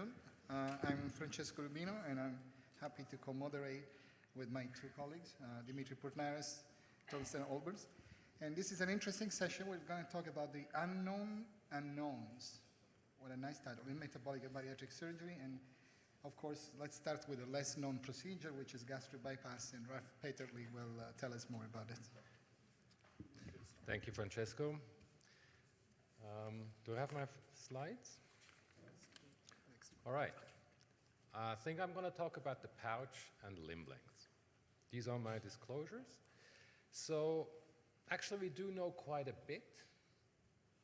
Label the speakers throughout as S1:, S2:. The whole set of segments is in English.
S1: afternoon. I'm Francesco Rubino, and I'm happy to co-moderate with my two colleagues, Dimitri Portnares, Torsten Olbers. And this is an interesting session. We're going to talk about the unknown unknowns. What a nice title, in metabolic and bariatric surgery. And of course, let's start with a less known procedure, which is gastric bypass, and Ralph Peterle will tell us more about it.
S2: Thank you, Francesco. Do I have my slides? All right. I think I'm going to talk about the pouch and limb length. These are my disclosures. So actually, we do know quite a bit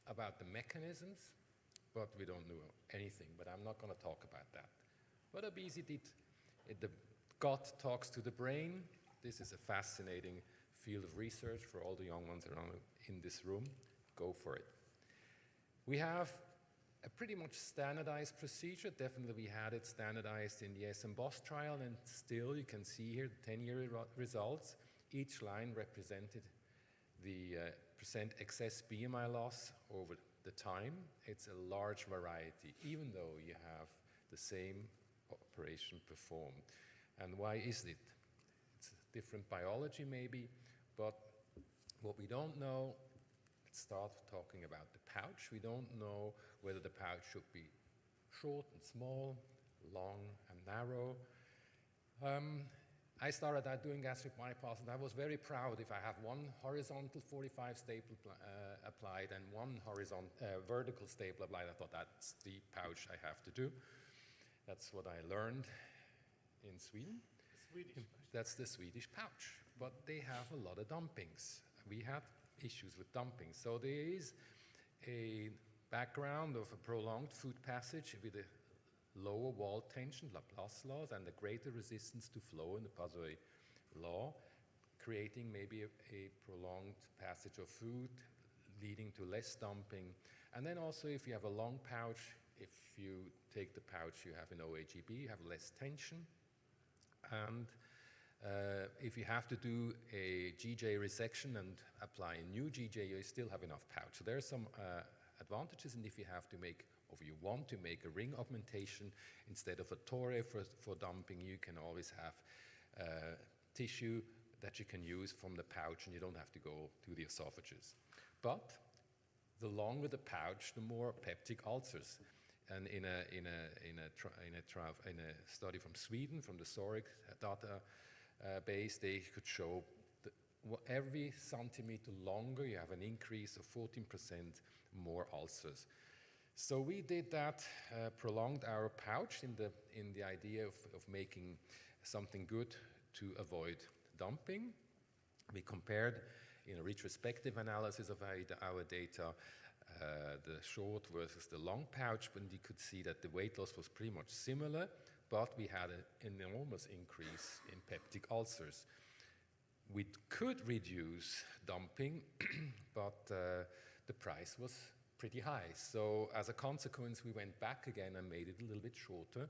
S2: about the mechanisms, but we don't know anything. But I'm not going to talk about that. But obesity, the gut talks to the brain. This is a fascinating field of research for all the young ones around in this room. Go for it. We have a pretty much standardized procedure. Definitely we had it standardized in the SM-BOSS trial, and still you can see here the 10-year results. Each line represented the percent excess BMI loss over the time. It's a large variety, even though you have the same operation performed. And why is it? It's different biology maybe, but what we don't know, let's start talking about the pouch. We don't know whether the pouch should be short and small, long and narrow. I started out doing gastric bypass, and I was very proud if I have one horizontal 45 staple applied and one vertical staple applied. I thought that's the pouch I have to do. That's what I learned in Sweden. That's the Swedish pouch, but they have a lot of dumpings. We had issues with dumping. So there is a background of a prolonged food passage with a lower wall tension, Laplace laws, and a greater resistance to flow in the Passoy law, creating maybe a prolonged passage of food, leading to less dumping. And then also if you have a long pouch, if you take the pouch you have in OAGB, you have less tension. And if you have to do a GJ resection and apply a new GJ, you still have enough pouch. So there are some advantages, and if you have to make, or you want to make a ring augmentation instead of a torre for dumping, you can always have tissue that you can use from the pouch, and you don't have to go to the esophagus. But the longer the pouch, the more peptic ulcers. And in a study from Sweden, from the SORIC data base, they could show that every centimeter longer, you have an increase of 14% more ulcers. So we did that, prolonged our pouch in the idea of making something good to avoid dumping. We compared in a retrospective analysis of our data the short versus the long pouch, and you could see that the weight loss was pretty much similar, but we had an enormous increase in peptic ulcers. We could reduce dumping, but the price was pretty high. So as a consequence, we went back again and made it a little bit shorter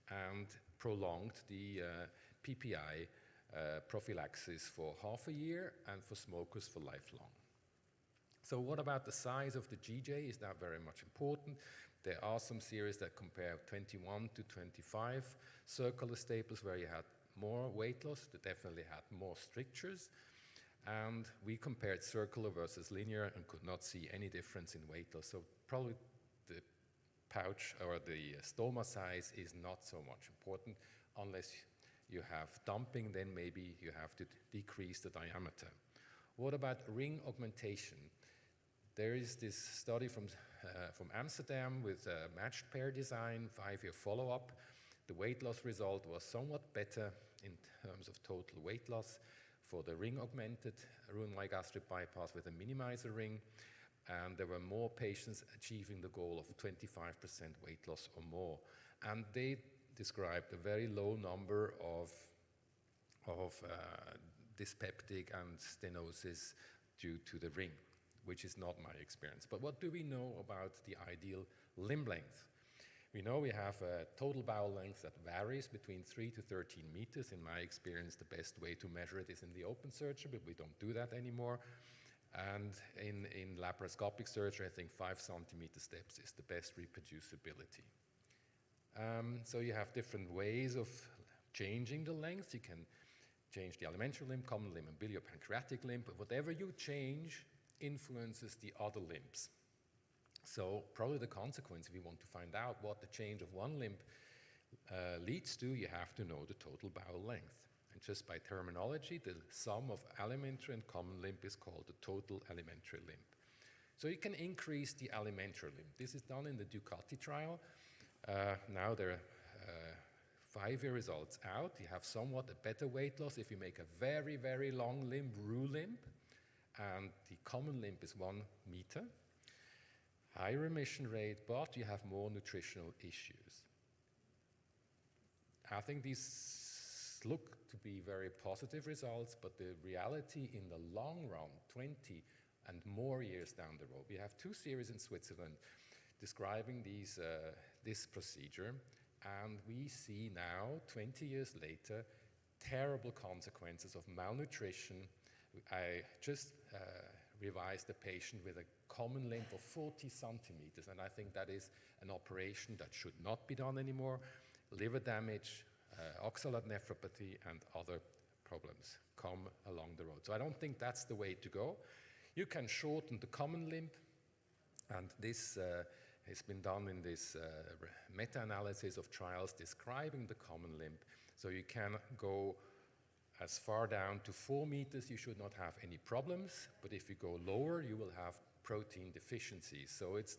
S2: and prolonged the PPI prophylaxis for half a year and for smokers for lifelong. So what about the size of the GJ? Is that very much important? There are some series that compare 21 to 25 circular staples where you had more weight loss, that definitely had more strictures. And we compared circular versus linear and could not see any difference in weight loss. So probably the pouch or the stoma size is not so much important unless you have dumping, then maybe you have to decrease the diameter. What about ring augmentation? There is this study from Amsterdam with a matched pair design, 5-year follow-up. The weight loss result was somewhat better in terms of total weight loss for the ring-augmented Roux-en-Y gastric bypass with a minimizer ring, and there were more patients achieving the goal of 25% weight loss or more. And they described a very low number of dyspeptic and stenosis due to the ring, which is not my experience. But what do we know about the ideal limb length? We know we have a total bowel length that varies between 3 to 13 meters. In my experience, the best way to measure it is in the open surgery, but we don't do that anymore. And in laparoscopic surgery, I think 5 centimeter steps is the best reproducibility. So you have different ways of changing the length. You can change the alimentary limb, common limb, and biliopancreatic limb, but whatever you change influences the other limbs. So probably the consequence, if you want to find out what the change of one limb leads to, you have to know the total bowel length. And just by terminology, the sum of alimentary and common limb is called the total alimentary limb. So you can increase the alimentary limb. This is done in the Ducati trial. Now there are 5-year results out. You have somewhat a better weight loss if you make a very, very long limb, roux limb, and the common limb is 1 meter. High remission rate, but you have more nutritional issues. I think these look to be very positive results, but the reality in the long run, 20 and more years down the road, we have 2 series in Switzerland describing this procedure, and we see now, 20 years later, terrible consequences of malnutrition. I just revised a patient with a common limb of 40 centimeters, and I think that is an operation that should not be done anymore. Liver damage, oxalate nephropathy, and other problems come along the road. So I don't think that's the way to go. You can shorten the common limb, and this has been done in this meta-analysis of trials describing the common limb. So you can go as far down to 4 meters, you should not have any problems, but if you go lower, you will have protein deficiencies. So it's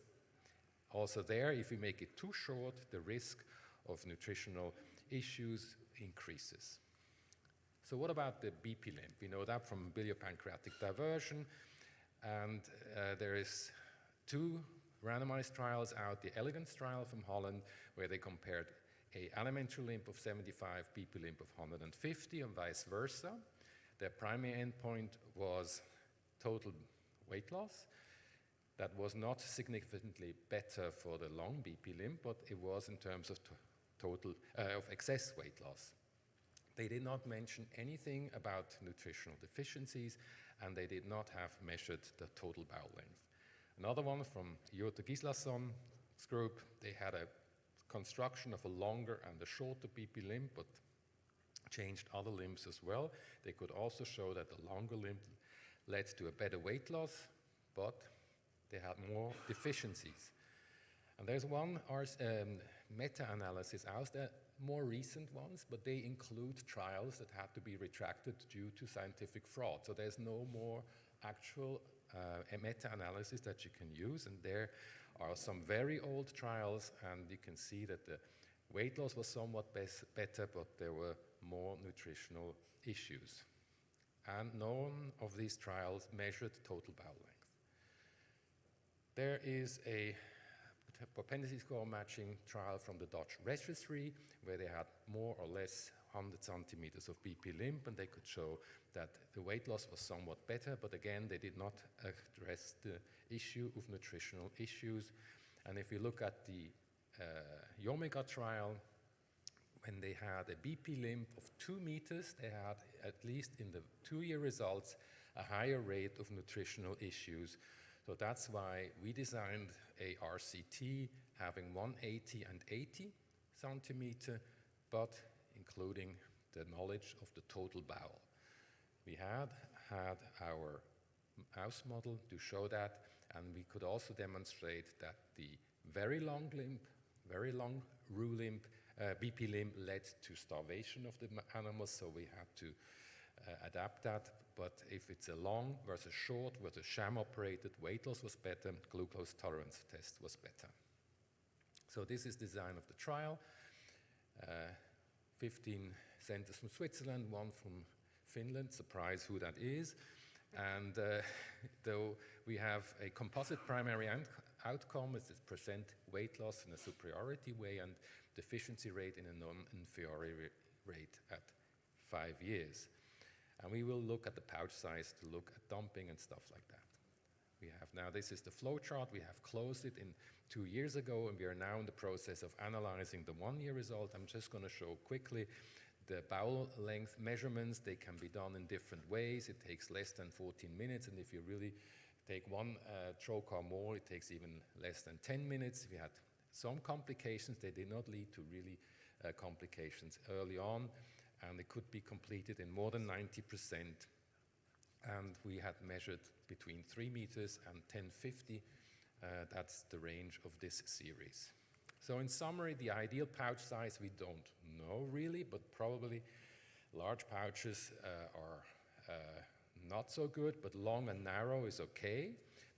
S2: also there, if you make it too short, the risk of nutritional issues increases. So what about the BP limb? We know that from biliopancreatic diversion, and there is 2 randomized trials out, the Elegance trial from Holland, where they compared a alimentary limb of 75, BP limb of 150, and vice versa. Their primary endpoint was total weight loss. That was not significantly better for the long BP limb, but it was in terms of of excess weight loss. They did not mention anything about nutritional deficiencies, and they did not have measured the total bowel length. Another one from Jutta Gislason's group, they had a construction of a longer and a shorter BP limb, but changed other limbs as well. They could also show that the longer limb led to a better weight loss, but they had more deficiencies. And there's one meta-analysis out there, more recent ones, but they include trials that had to be retracted due to scientific fraud. So there's no more actual meta-analysis that you can use, and there are some very old trials, and you can see that the weight loss was somewhat better, but there were more nutritional issues. And none of these trials measured total bowel length. There is a propensity score matching trial from the Dutch registry, where they had more or less 100 centimeters of BP limb, and they could show that the weight loss was somewhat better, but again, they did not address the issue of nutritional issues. And if you look at the Yomega trial, when they had a BP limb of 2 meters, they had, at least in the 2-year results, a higher rate of nutritional issues. So that's why we designed a RCT having 180 and 80 centimeter, but including the knowledge of the total bowel. We had our mouse model to show that, and we could also demonstrate that the very long limb, very long roux limb, BP limb led to starvation of the animals, so we had to adapt that. But if it's a long versus short versus sham-operated, weight loss was better, glucose tolerance test was better. So this is design of the trial. 15 centers from Switzerland, 1 from Finland, surprise who that is. And though we have a composite primary outcome, it's percent weight loss in a superiority way and deficiency rate in a non-inferiority rate at 5 years. And we will look at the pouch size to look at dumping and stuff like that. We have now, this is the flow chart. We have closed it in 2 years ago, and we are now in the process of analyzing the 1-year result. I'm just going to show quickly the bowel length measurements. They can be done in different ways. It takes less than 14 minutes, and if you really take 1 trocar more, it takes even less than 10 minutes. We had some complications. They did not lead to really complications early on, and it could be completed in more than 90%. And we had measured between 3 meters and 1050. That's the range of this series. So in summary, the ideal pouch size we don't know really, but probably large pouches are not so good, but long and narrow is okay.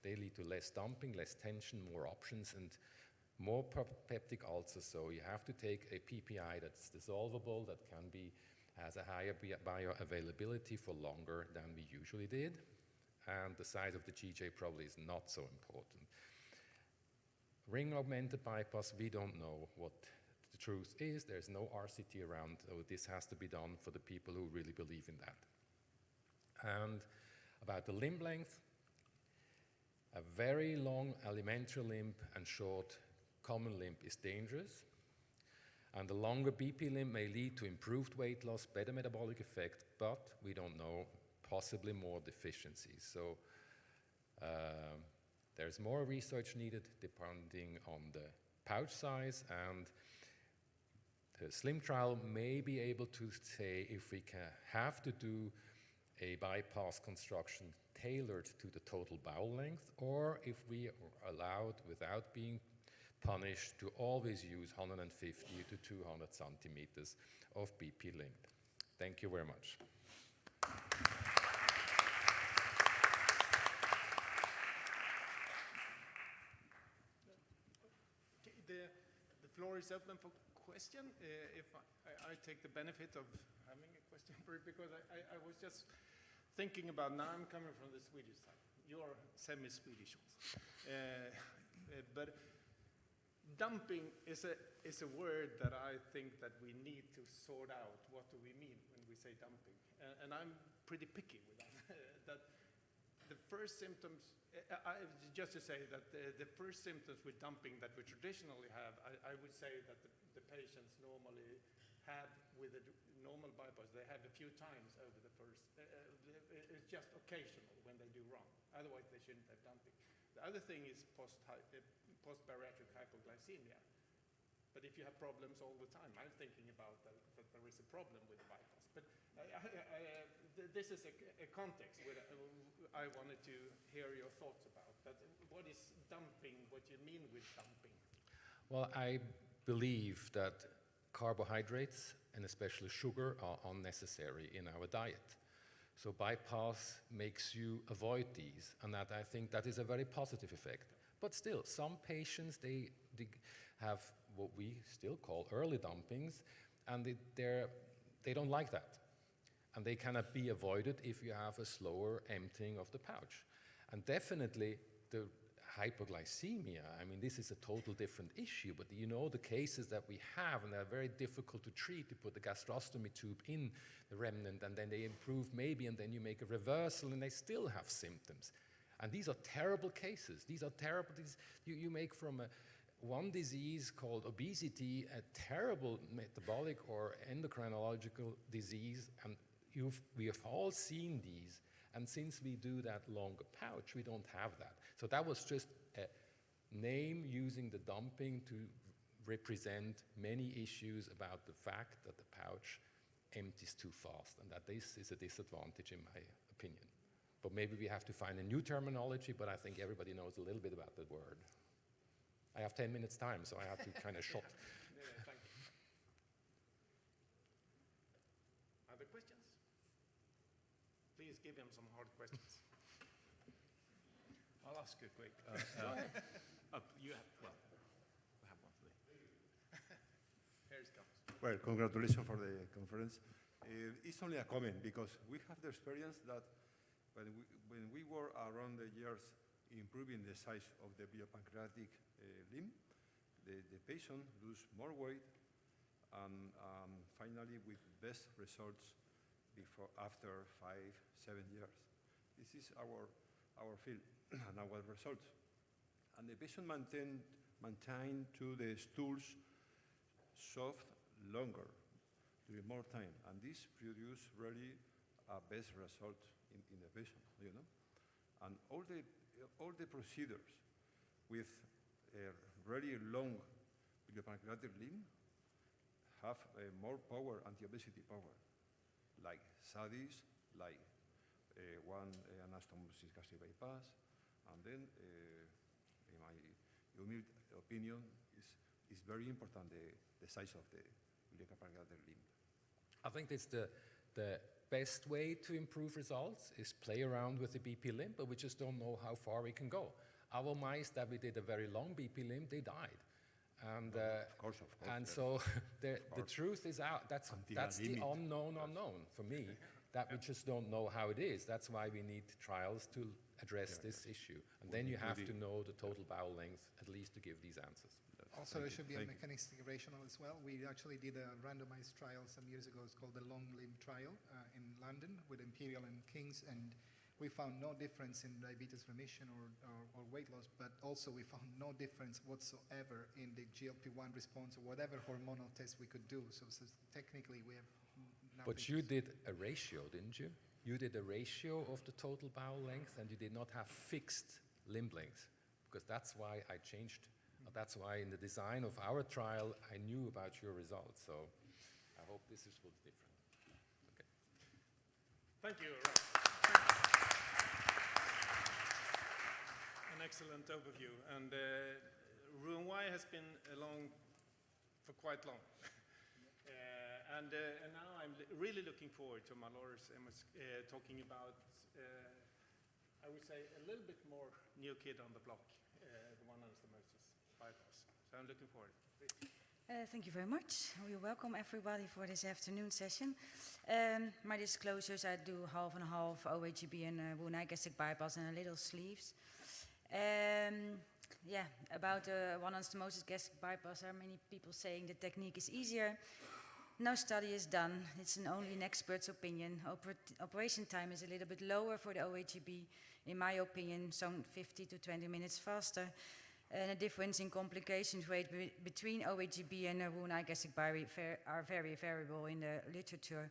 S2: They lead to less dumping, less tension, more options, and more peptic ulcers. So you have to take a PPI that's dissolvable, that has a higher bioavailability for longer than we usually did. And the size of the GJ probably is not so important. Ring augmented bypass, we don't know what the truth is. There's no RCT around, so this has to be done for the people who really believe in that. And about the limb length, a very long alimentary limb and short common limb is dangerous. And the longer BP limb may lead to improved weight loss, better metabolic effect, but we don't know, possibly more deficiencies. So there's more research needed depending on the pouch size, and the SLIM trial may be able to say if we have to do a bypass construction tailored to the total bowel length, or if we are allowed, without being punished, to always use 150 to 200 centimeters of BP length. Thank you very much.
S3: The floor is open for question. If I take the benefit of having a question for it, because I was just thinking about, now I'm coming from the Swedish side. You are semi-Swedish also. But dumping is a word that I think that we need to sort out. What do we mean when we say dumping? And I'm pretty picky with that. That the first symptoms, just to say that the first symptoms with dumping that we traditionally have, I would say that the patients normally have with a normal bypass, they have a few times over the first, it's just occasional when they do wrong. Otherwise, they shouldn't have dumping. The other thing is post-bariatric hypoglycemia. But if you have problems all the time, I'm thinking about that there is a problem with the bypass. But this is a context where I wanted to hear your thoughts about. That. What is dumping? What you mean with dumping?
S2: Well, I believe that carbohydrates, and especially sugar, are unnecessary in our diet. So bypass makes you avoid these, and that I think that is a very positive effect. But still, some patients, they have what we still call early dumpings, and they don't like that. And they cannot be avoided if you have a slower emptying of the pouch. And definitely the hypoglycemia, I mean, this is a total different issue, but you know the cases that we have, and they're very difficult to treat. You put the gastrostomy tube in the remnant, and then they improve maybe, and then you make a reversal, and they still have symptoms. And these are terrible cases. These are terrible. You make from one disease called obesity a terrible metabolic or endocrinological disease, and we have all seen these. And since we do that longer pouch, we don't have that. So that was just a name using the dumping to represent many issues about the fact that the pouch empties too fast, and that this is a disadvantage in my opinion. But maybe we have to find a new terminology, but I think everybody knows a little bit about the word. I have 10 minutes time, so I have to kind of shot.
S3: Yeah, thank you. Other questions? Please give him some hard questions.
S4: I'll ask you quick.
S3: You have, well, I have one for you. Here it comes.
S4: Well, congratulations for the conference. It's only a comment because we have the experience that when we were around the years improving the size of the biopancreatic limb, the patient lose more weight and finally with best results after 5-7 years. This is our field and our results. And the patient maintain to the stools soft longer during more time, and this produce really a best result in the patient, you know. And all the procedures with a really long biliopancreatic limb have more power, anti-obesity power, like SADIs, like one anastomosis gastric bypass, and then, in my humble opinion, is very important the size of the biliopancreatic limb.
S2: I think it's the best way to improve results is play around with the BP limb, but we just don't know how far we can go. Our mice that we did a very long BP limb, they died. And,
S4: Of course.
S2: and
S4: Yes.
S2: so the truth is out. That's the
S4: limit.
S2: unknown for me, that we just don't know how it is. That's why we need trials to address this issue. And then you have to know the total bowel length, at least to give these answers.
S1: Also, there should be a
S4: Thank you.
S1: mechanistic rationale as well. We actually did a randomized trial some years ago. It's called the Long Limb Trial in London with Imperial and King's, and we found no difference in diabetes remission or weight loss, but also we found no difference whatsoever in the GLP-1 response or whatever hormonal test we could do. So technically, we have nothing.
S2: But you did a ratio, didn't you? You did a ratio of the total bowel length, and you did not have fixed limb length, because that's why I changed. That's why in the design of our trial, I knew about your results. So I hope this is what's different. Okay.
S3: Thank you. An excellent overview. And Rouen has been along for quite long. And now I'm really looking forward to Mallory's talking about, I would say, a little bit more new kid on the block, the one anastomosis bypass. So I'm looking forward.
S5: Thank you very much. We welcome everybody for this afternoon session. My disclosures, I do half and half OHGB and Rouen gastric bypass and a little sleeves. About one anastomosis gastric bypass, there are many people saying the technique is easier. No study is done. It's only an expert's opinion. Operation time is a little bit lower for the OHGB. In my opinion, some 50 to 20 minutes faster. And the difference in complications rate between OHGB and Rouen gastric bypass are very variable in the literature.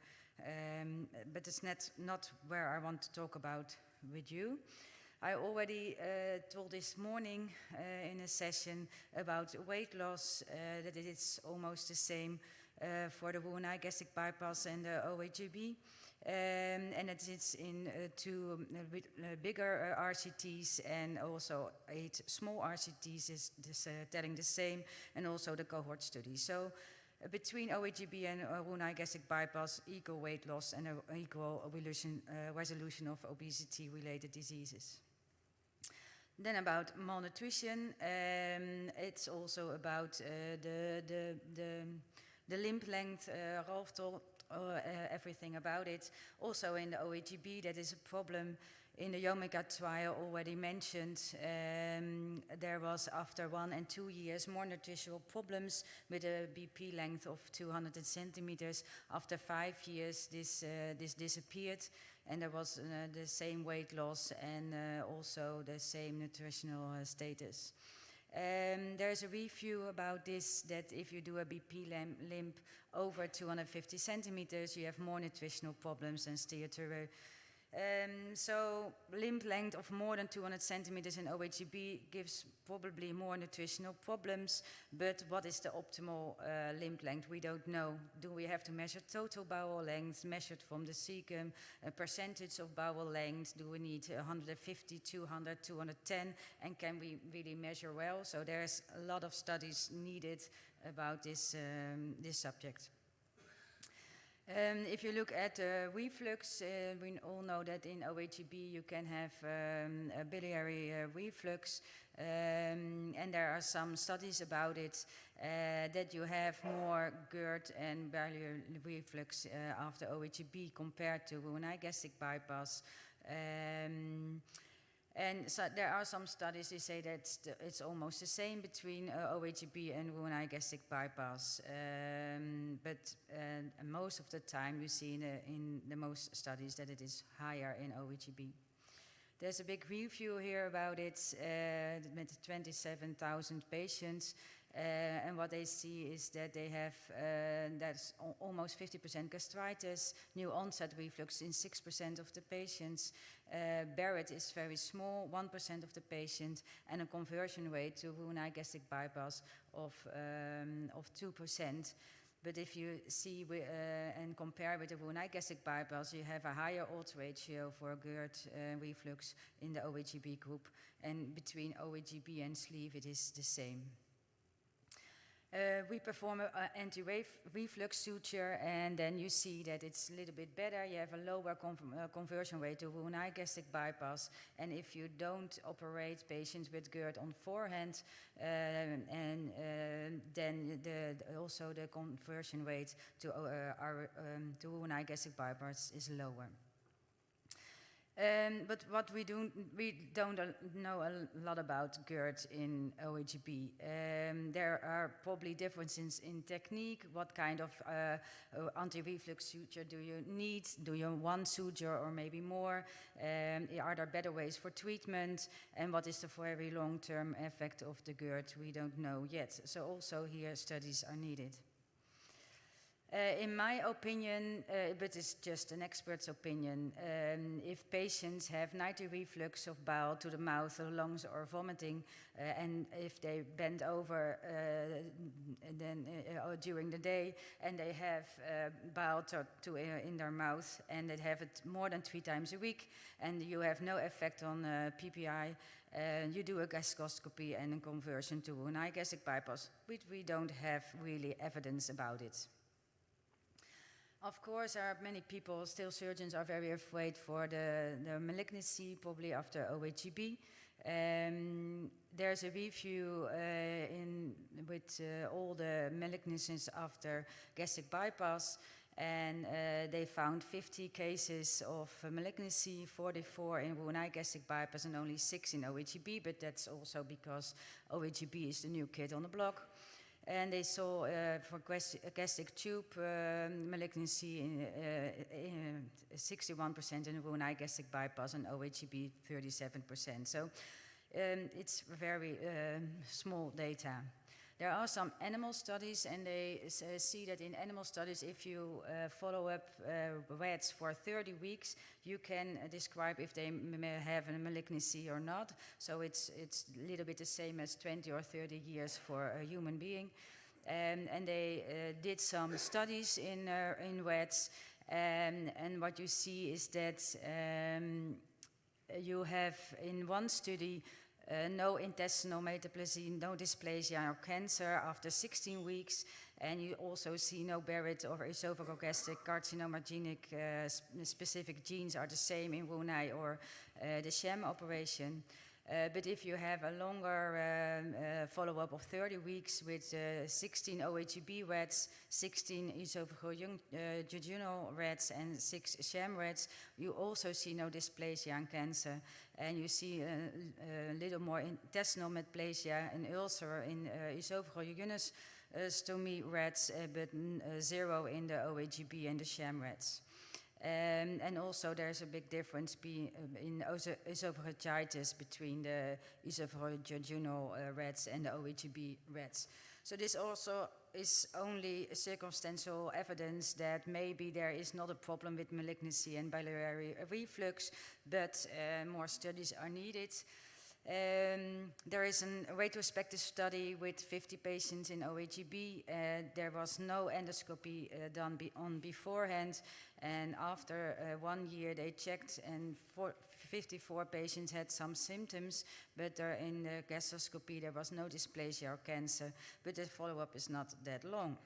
S5: But it's not where I want to talk about with you. I already told this morning in a session about weight loss, that it is almost the same for the Rouen gastric bypass and the OHGB. And it is in two bigger RCTs and also 8 small RCTs is telling the same, and also the cohort study. So between OHGB and Rouen gastric bypass, equal weight loss and equal resolution of obesity-related diseases. Then about malnutrition, it's also about the limb length. Ralph told everything about it. Also in the OHGB, that is a problem. In the Omega trial already mentioned, there was after 1 and 2 years more nutritional problems with a BP length of 200 centimeters. After 5 years, this disappeared, and there was the same weight loss and also the same nutritional status. There's a review about this, that if you do a BP limb over 250 centimeters, you have more nutritional problems than steatosis. So limb length of more than 200 centimeters in OHGB gives probably more nutritional problems, but what is the optimal limb length? We don't know. Do we have to measure total bowel length measured from the cecum, a percentage of bowel length? Do we need 150, 200, 210? And can we really measure well? So there's a lot of studies needed about this subject. If you look at reflux, we all know that in OHGB you can have a biliary reflux, and there are some studies about it, that you have more GERD and biliary reflux after OHGB compared to Rouen gastric bypass. And so there are some studies that say that it's almost the same between OHGB and Rouen gastric bypass. But most of the time you see in the most studies that it is higher in OHGB. There's a big review here about it with 27,000 patients. And what they see is that they have that's almost 50% gastritis, new onset reflux in 6% of the patients. Barrett is very small, 1% of the patients, and a conversion rate to Roux-en-Y gastric bypass of 2%. But if you see and compare with the Roux-en-Y gastric bypass, you have a higher odds ratio for GERD reflux in the OHGB group, and between OHGB and sleeve it is the same. We perform an anti-reflux suture, and then you see that it's a little bit better. You have a lower conversion rate to Roux-en-Y gastric bypass, and if you don't operate patients with GERD on forehand, then also the conversion rate to Roux-en-Y gastric bypass is lower. But what we don't know a lot about GERD in OHGB. There are probably differences in technique. What kind of anti-reflux suture do you need? Do you want one suture or maybe more? Are there better ways for treatment? And what is the very long-term effect of the GERD? We don't know yet. So also here studies are needed. In my opinion, but it's just an expert's opinion, if patients have nitro reflux of bile to the mouth or lungs or vomiting, and if they bend over during the day and they have bile in their mouth and they have it more than 3 times a week and you have no effect on PPI, you do a gastroscopy and a conversion to Roux-en-Y gastric bypass, which we don't have really evidence about it. Of course, there are many people, still surgeons are very afraid for the malignancy, probably after OHGB. There's a review with all the malignancies after gastric bypass, and they found 50 cases of malignancy, 44 in Roux-en-Y gastric bypass and only 6 in OHGB, but that's also because OHGB is the new kid on the block. And they saw for gastric tube malignancy in 61% in Roux-en-Y gastric bypass and OHGB 37%. So it's very small data. There are some animal studies, and they see that in animal studies, if you follow up rats for 30 weeks, you can describe if they may have a malignancy or not. So it's a little bit the same as 20 or 30 years for a human being. And they did some studies in rats, and what you see is that you have in one study no intestinal metaplasia, no dysplasia or cancer after 16 weeks, and you also see no Barrett or esophagogastric carcinomogenic specific genes are the same in Roux-en-Y or the sham operation. But if you have a longer follow-up of 30 weeks with 16 OHGB rats, 16 esophageal rats, and 6 sham rats, you also see no dysplasia and cancer. And you see a little more intestinal metaplasia and ulcer in esophageal stomy rats, but 0 in the OHGB and the sham rats. And also there's a big difference in esophagitis between the esophageal rats and the OHGB rats. So this also is only circumstantial evidence that maybe there is not a problem with malignancy and biliary reflux, but more studies are needed. There is a retrospective study with 50 patients in OHGB. There was no endoscopy done on beforehand, and after 1 year they checked, and 54 patients had some symptoms, but in the gastroscopy there was no dysplasia or cancer, but the follow-up is not that long.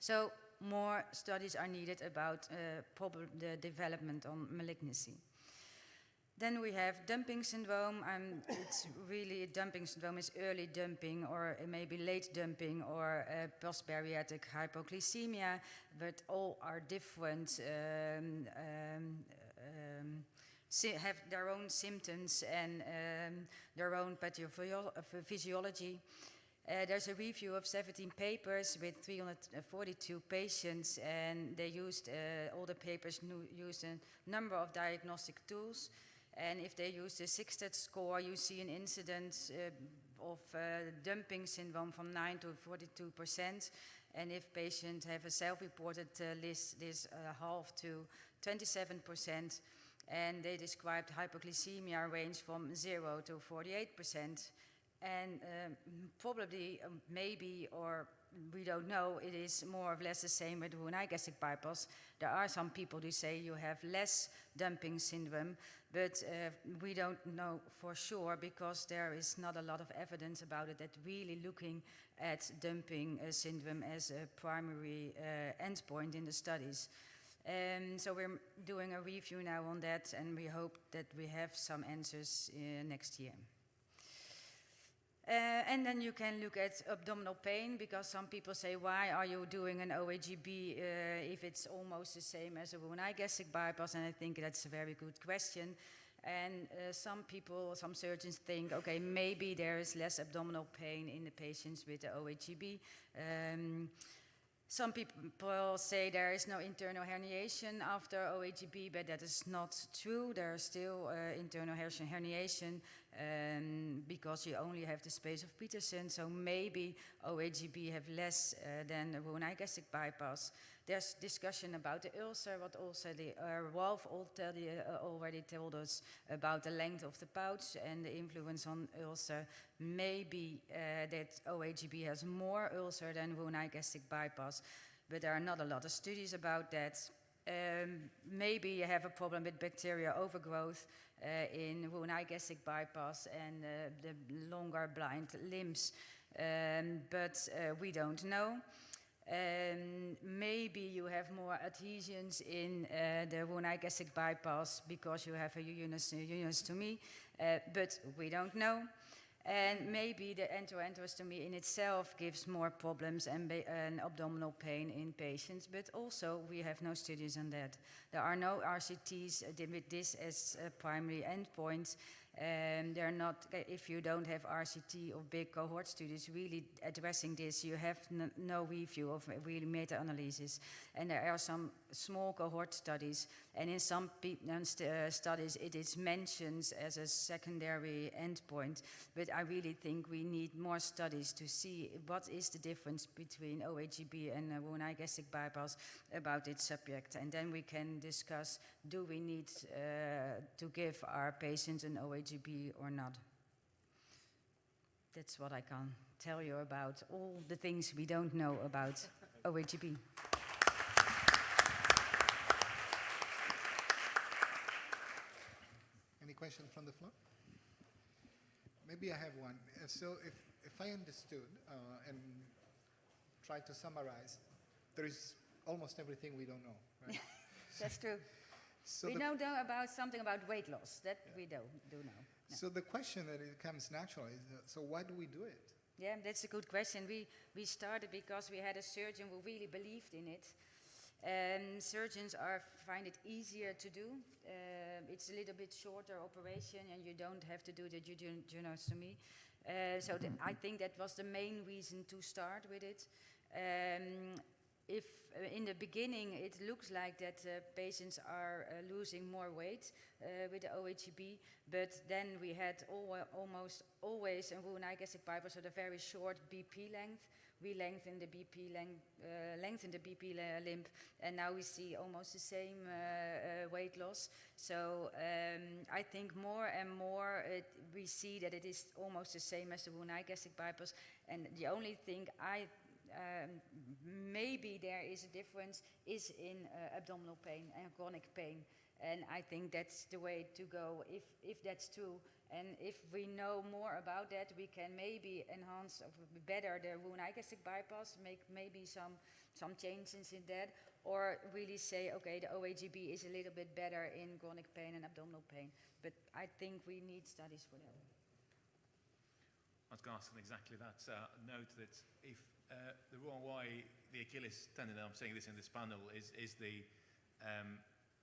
S5: So more studies are needed about the development on malignancy. Then we have dumping syndrome. It's really dumping syndrome is early dumping or maybe late dumping or post-bariatric hypoglycemia, but all are different, have their own symptoms and their own pathophysiology. There's a review of 17 papers with 342 patients, and they used, all the papers used a number of diagnostic tools. And if they use the 6-stat score, you see an incidence dumping syndrome from 9 to 42%. And if patients have a self-reported list, this halved to 27%. And they described hypoglycemia range from 0 to 48%. And probably, maybe, or we don't know, it is more or less the same with Roux-en-Y gastric bypass. There are some people who say you have less dumping syndrome, but we don't know for sure because there is not a lot of evidence about it that really looking at dumping syndrome as a primary endpoint in the studies. So we're doing a review now on that, and we hope that we have some answers next year. And then you can look at abdominal pain, because some people say, why are you doing an OAGB if it's almost the same as a Roux-en-Y gastric bypass? And I think that's a very good question. And some people, some surgeons think, okay, maybe there is less abdominal pain in the patients with the OAGB. Some people say there is no internal herniation after OAGB, but that is not true. There is still internal herniation because you only have the space of Peterson. So maybe OAGB have less than the Roux-en-Y gastric bypass. There's discussion about the ulcer, what also the Wolf already told us about the length of the pouch and the influence on ulcer. Maybe that OAGB has more ulcer than Roux-en-Y gastric bypass, but there are not a lot of studies about that. Maybe you have a problem with bacterial overgrowth in Roux-en-Y gastric bypass and the longer blind limbs, but we don't know. Maybe you have more adhesions in the Roux-en-Y gastric bypass because you have a uniostomy, but we don't know. And maybe the enteroenterostomy in itself gives more problems and abdominal pain in patients, but also we have no studies on that. There are no RCTs with this as a primary endpoint. They're not, if you don't have RCT or big cohort studies really addressing this, you have no review of really meta-analysis. And there are some small cohort studies, and in some studies it is mentioned as a secondary endpoint, but I really think we need more studies to see what is the difference between OAGB and Roux-en-Y gastric bypass about its subject, and then we can discuss, do we need to give our patients an OAGB or not? That's what I can tell you about all the things we don't know about OAGB.
S1: Any questions from the floor? Maybe I have one. So if I understood and try to summarize, there is almost everything we don't know, right?
S5: That's true.
S1: So
S5: we don't know about something about weight loss. That we do know. No.
S1: So the question that it comes naturally is, so why do we do it?
S5: Yeah, that's a good question. We started because we had a surgeon who really believed in it. And surgeons find it easier to do. It's a little bit shorter operation, and you don't have to do the uniostomy. So I think that was the main reason to start with it. If in the beginning it looks like that patients are losing more weight with the OAGB, but then we had almost always in Roux-en-Y gastric bypass with a very short BP length. We lengthen the BP limb, and now we see almost the same weight loss. So I think more and more we see that it is almost the same as the Roux-en-Y gastric bypass, and the only thing maybe there is a difference is in abdominal pain and chronic pain, and I think that's the way to go if that's true. And if we know more about that, we can maybe enhance better the Roux-en-Y gastric bypass, make maybe some changes in that, or really say, okay, the OAGB is a little bit better in chronic pain and abdominal pain. But I think we need studies for that.
S6: I was going to ask on exactly that. Note that if the Roux-en-Y, the Achilles tendon, I'm saying this in this panel, is the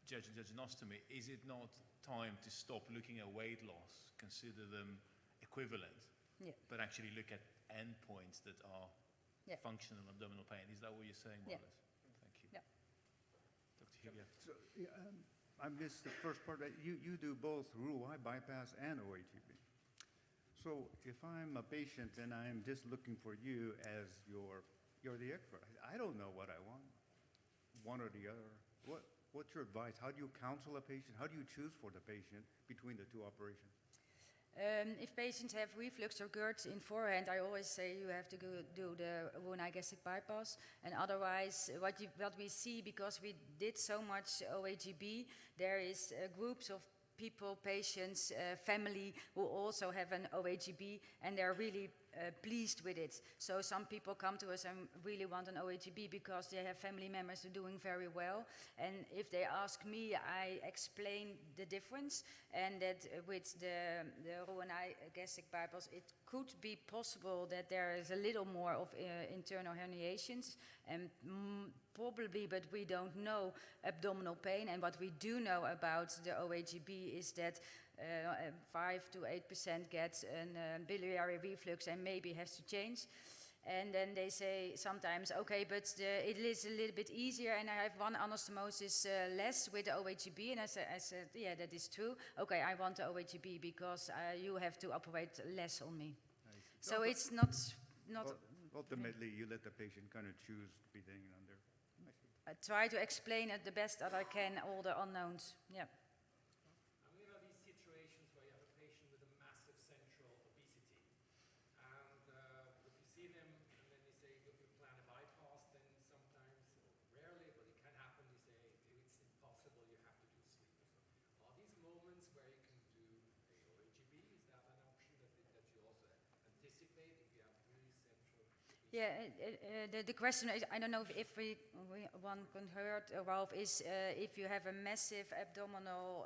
S6: jejunostomy, is it not time to stop looking at weight loss, consider them equivalent, but actually look at endpoints that are functional abdominal pain? Is that what you're saying, more or less? Thank you.
S5: Yeah.
S6: Dr. Hugo.
S4: So, I missed the first part. You do both Roux-en-Y bypass and OAGB.
S7: So if I'm a patient and I'm just looking for you as you're the expert, I don't know what I want, one or the other. What's your advice? How do you counsel a patient? How do you choose for the patient between the two operations?
S5: If patients have reflux or GERD in forehand, I always say you have to do the Roux-en-Y gastric bypass. And otherwise, what we see, because we did so much OHGB, there is groups of people, patients, family who also have an OHGB, and they're really pleased with it. So some people come to us and really want an OHGB because they have family members who are doing very well. And if they ask me, I explain the difference, and that with the Roux-en-Y gastric bypass, it could be possible that there is a little more of internal herniations, and probably, but we don't know, abdominal pain. And what we do know about the OHGB is that 5 to 8% get a biliary reflux and maybe has to change. And then they say sometimes, okay, but it is a little bit easier, and I have one anastomosis less with the OHGB. And I said, yeah, that is true. Okay, I want the OHGB because you have to operate less on me. So it's not.
S7: Ultimately, you let the patient kind of choose between under.
S5: I try to explain it the best that I can, all the unknowns. Yeah.
S2: And we have these situations where you have a patient with a massive central obesity. And if you see them and then you say, look, you plan a bypass, then sometimes, or rarely, but it can happen, you say, it's impossible, you have to do sleep. So are these moments where you can do a OHGB? Is that an option that you also anticipate if you have really central obesity?
S5: Yeah, the question is, I don't know if one can heard, Ralph, is if you have a massive abdominal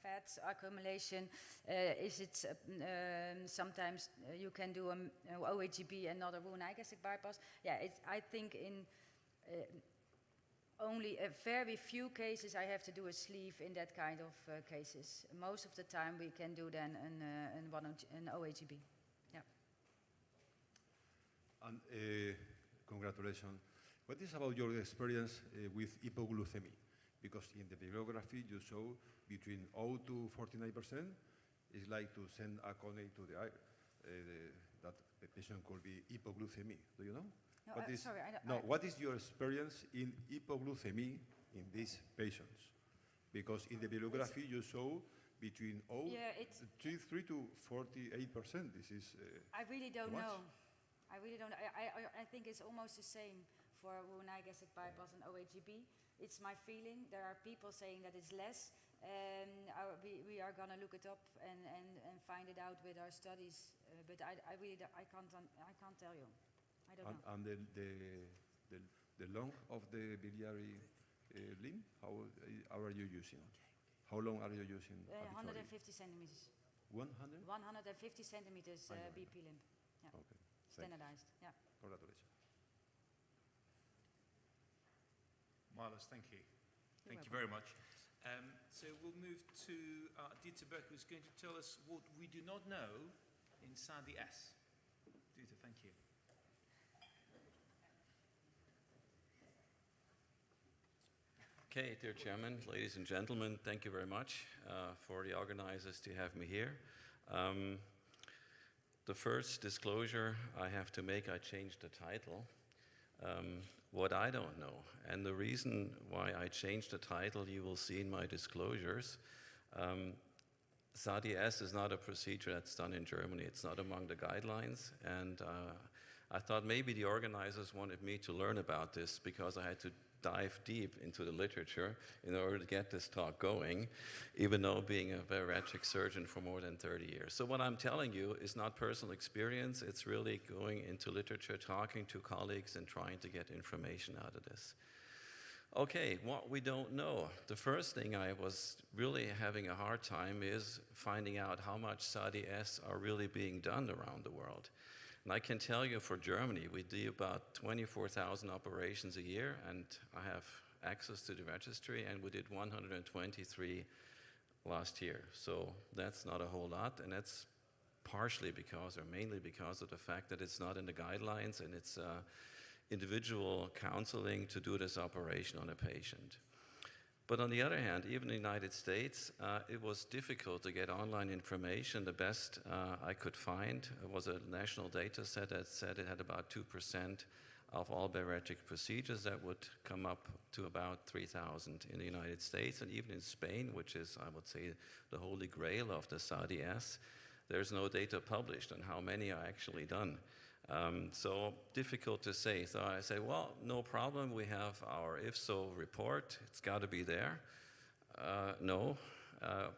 S5: fat accumulation, is it sometimes you can do an OHGB and not a Roux-en-Y gastric bypass? Yeah, I think in only a very few cases I have to do a sleeve in that kind of cases. Most of the time we can do then an OHGB.
S4: And congratulations. What is about your experience with hypoglycemia? Because in the bibliography you show between 0 to 49%. It's like to send a cone to the eye. That the patient could be hypoglycemia. Do you know?
S5: No, sorry, I don't.
S4: What is your experience in hypoglycemia in these patients? Because in the bibliography you show between 3 to 48%. This is.
S5: I really don't know. I really don't. I think it's almost the same for Roux-en-Y gastric bypass and OHGB. It's my feeling. There are people saying that it's less. We are going to look it up and find it out with our studies. But I really I can't tell you. I don't know.
S4: And the length of the biliary limb, how are you using? How long are you using?
S5: 150 centimeters.
S4: 100?
S5: 150 centimeters BP limb. Yeah.
S4: Okay.
S5: Standardized. Yeah.
S4: Congratulations.
S6: Marlos, thank you. Thank you very much. So we'll move to Dieter Beck, who's going to tell us what we do not know in SADI S. Dieter, thank you.
S8: Okay, dear Chairman, ladies and gentlemen, thank you very much for the organizers to have me here. The first disclosure I have to make, I changed the title. What I don't know, and the reason why I changed the title you will see in my disclosures. SADI S is not a procedure that's done in Germany. It's not among the guidelines, and I thought maybe the organizers wanted me to learn about this because I had to dive deep into the literature in order to get this talk going, even though being a bariatric surgeon for more than 30 years. So what I'm telling you is not personal experience, it's really going into literature, talking to colleagues and trying to get information out of this. Okay, what we don't know. The first thing I was really having a hard time is finding out how much SADI S are really being done around the world. And I can tell you for Germany, we do about 24,000 operations a year, and I have access to the registry, and we did 123 last year. So that's not a whole lot, and that's partially because, or mainly because of the fact that it's not in the guidelines, and it's individual counseling to do this operation on a patient. But on the other hand, even in the United States, it was difficult to get online information. The best I could find was a national data set that said it had about 2% of all bariatric procedures. That would come up to about 3,000 in the United States. And even in Spain, which is, I would say, the holy grail of the SADS, there's no data published on how many are actually done. So difficult to say. So I say, well, no problem. We have our if-so report. It's got to be there. No,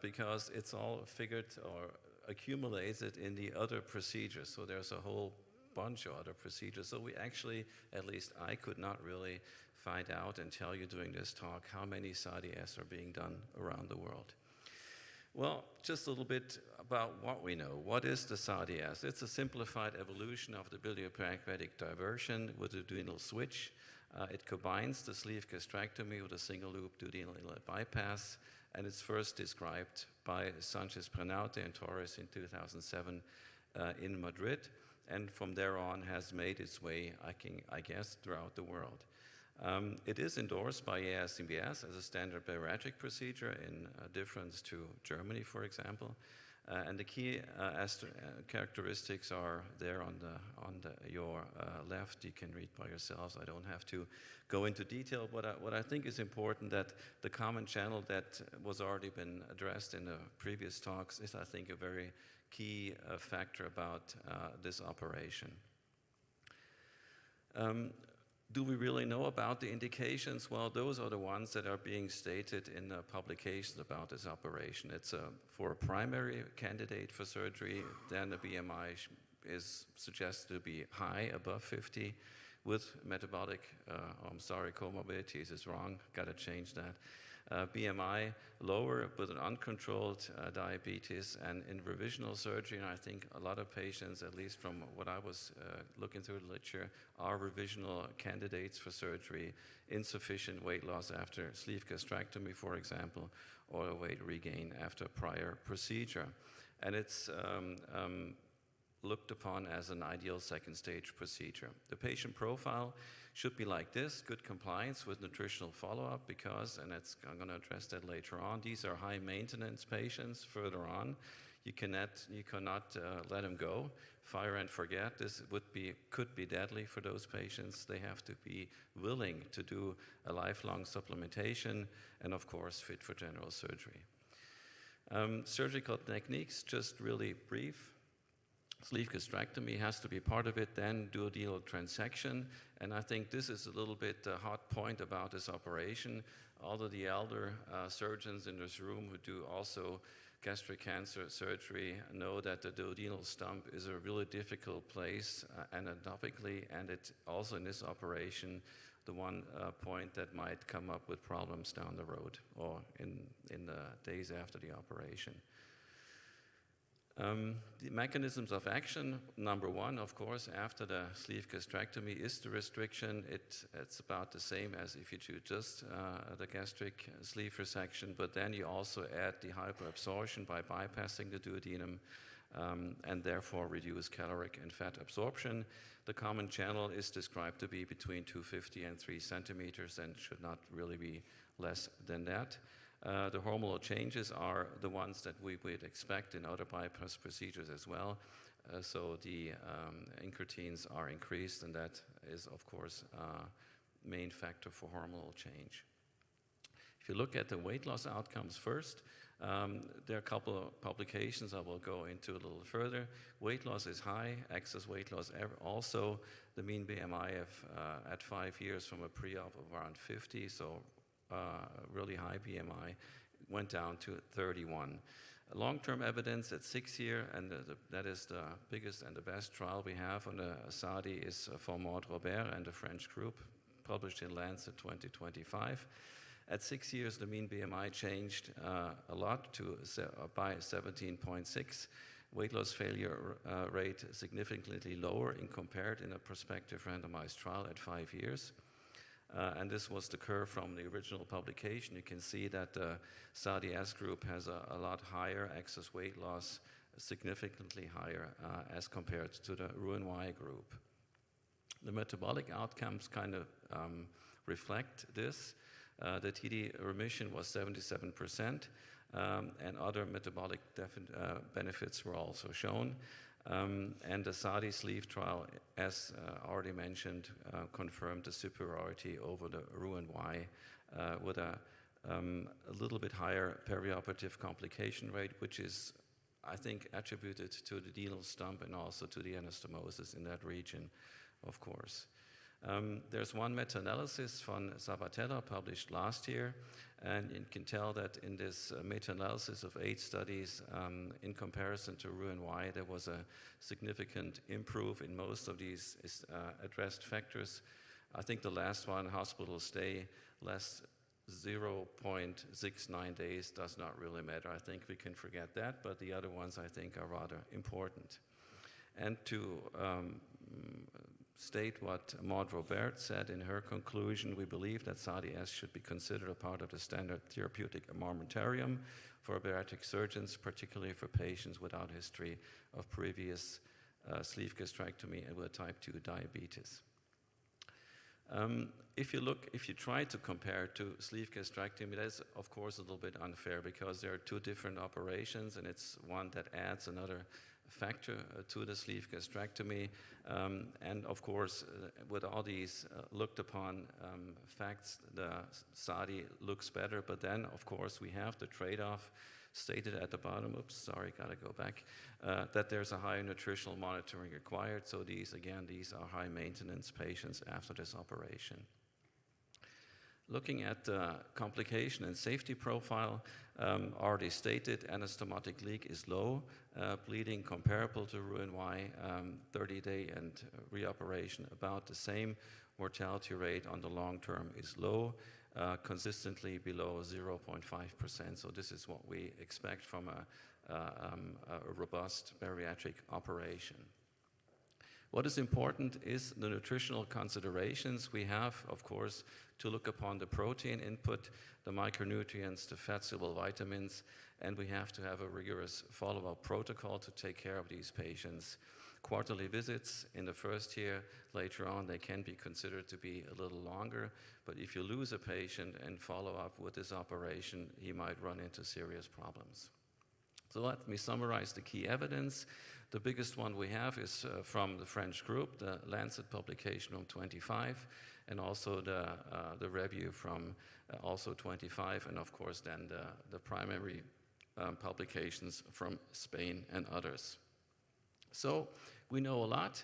S8: because it's all figured or accumulated in the other procedures. So there's a whole bunch of other procedures. So we actually, at least I could not really find out and tell you during this talk how many SADS are being done around the world. Well, just a little bit about what we know. What is the SADS? It's a simplified evolution of the biliopancreatic diversion with a duodenal switch. It combines the sleeve gastrectomy with a single loop duodenal inlet bypass, and it's first described by Sanchez-Prenaute and Torres in 2007 in Madrid, and from there on has made its way, I guess, throughout the world. It is endorsed by ASMBS as a standard bariatric procedure in difference to Germany, for example. And the key characteristics are there on your left. You can read by yourselves. I don't have to go into detail. What I think is important that the common channel that was already been addressed in the previous talks is, I think, a very key factor about this operation. Do we really know about the indications? Well, those are the ones that are being stated in the publications about this operation. It's for a primary candidate for surgery, then the BMI is suggested to be high, above 50, with metabolic, comorbidities is wrong, gotta change that. BMI lower with an uncontrolled diabetes, and in revisional surgery, and I think a lot of patients, at least from what I was looking through the literature, are revisional candidates for surgery, insufficient weight loss after sleeve gastrectomy, for example, or a weight regain after prior procedure. And it's looked upon as an ideal second stage procedure. The patient profile should be like this: good compliance with nutritional follow-up, because, and I'm going to address that later on, these are high maintenance patients further on. You cannot let them go. Fire and forget. This could be deadly for those patients. They have to be willing to do a lifelong supplementation, and of course fit for general surgery. Surgical techniques, just really brief. Sleeve gastrectomy has to be part of it, then duodenal transection. And I think this is a little bit the hot point about this operation. All of the elder surgeons in this room who do also gastric cancer surgery know that the duodenal stump is a really difficult place anatomically, and it also in this operation, the one point that might come up with problems down the road or in the days after the operation. The mechanisms of action, number one, of course, after the sleeve gastrectomy is the restriction. It's about the same as if you do just the gastric sleeve resection, but then you also add the hyperabsorption by bypassing the duodenum and therefore reduce caloric and fat absorption. The common channel is described to be between 250 and 3 centimeters and should not really be less than that. The hormonal changes are the ones that we would expect in other bypass procedures as well. So the incretins are increased, and that is, of course, a main factor for hormonal change. If you look at the weight loss outcomes first, there are a couple of publications I will go into a little further. Weight loss is high, excess weight loss also. The mean BMI at 5 years from a pre-op of around 50, so really high BMI, went down to 31. Long-term evidence at 6 years, and that is the biggest and the best trial we have on the SADI, is for Maud Robert and the French group, published in Lancet 2025. At 6 years, the mean BMI changed a lot by 17.6. Weight loss failure rate significantly lower compared in a prospective randomized trial at 5 years. And this was the curve from the original publication. You can see that the SADS group has a lot higher excess weight loss, significantly higher as compared to the Roux-en-Y group. The metabolic outcomes kind of reflect this. The TD remission was 77%, and other metabolic benefits were also shown. And the SADI sleeve trial, as already mentioned, confirmed the superiority over the Roux-en-Y with a little bit higher perioperative complication rate, which is, I think, attributed to the denal stump and also to the anastomosis in that region, of course. There's one meta-analysis from Sabatella published last year, and you can tell that in this meta-analysis of 8 studies, in comparison to Roux-en-Y, there was a significant improve in most of these addressed factors. I think the last one, hospital stay, less 0.69 days, does not really matter. I think we can forget that, but the other ones I think are rather important. And to state what Maud Robert said in her conclusion, we believe that SADI-S should be considered a part of the standard therapeutic armamentarium for bariatric surgeons, particularly for patients without history of previous sleeve gastrectomy and with type 2 diabetes. If you try to compare to sleeve gastrectomy, that is of course a little bit unfair because there are 2 different operations, and it's one that adds another factor to the sleeve gastrectomy. And of course, with all these looked upon facts, the SADI looks better, but then of course we have the trade-off stated at the bottom, gotta go back, that there's a higher nutritional monitoring required. So these are high maintenance patients after this operation. Looking at the complication and safety profile, already stated, anastomotic leak is low, bleeding comparable to Roux-en-Y, 30-day and reoperation about the same. Mortality rate on the long term is low, consistently below 0.5%. So this is what we expect from a robust bariatric operation. What is important is the nutritional considerations. We have, of course, to look upon the protein input, the micronutrients, the fat-soluble vitamins, and we have to have a rigorous follow-up protocol to take care of these patients. Quarterly visits in the first year, later on they can be considered to be a little longer, but if you lose a patient and follow up with this operation, he might run into serious problems. So let me summarize the key evidence. The biggest one we have is from the French group, the Lancet publication on 25, and also the review from also 25, and of course then the primary publications from Spain and others. So we know a lot,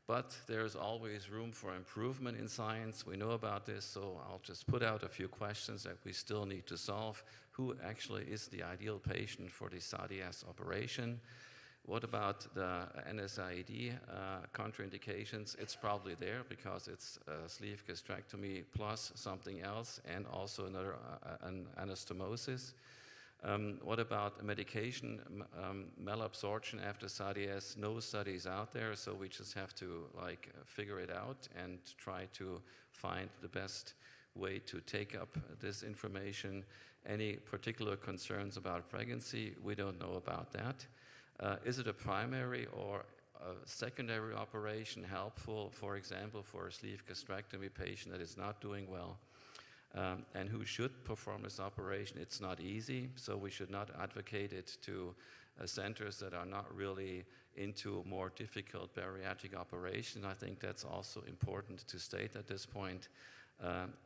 S8: but there's always room for improvement in science. We know about this, so I'll just put out a few questions that we still need to solve. Who actually is the ideal patient for the SADI-S operation? What about the NSAID contraindications? It's probably there because it's sleeve gastrectomy plus something else and also another an anastomosis. What about medication malabsorption after SADI-S? No studies out there, so we just have to figure it out and try to find the best way to take up this information. Any particular concerns about pregnancy? We don't know about that. Is it a primary or a secondary operation helpful, for example, for a sleeve gastrectomy patient that is not doing well? And who should perform this operation? It's not easy, so we should not advocate it to centers that are not really into more difficult bariatric operation. I think that's also important to state at this point.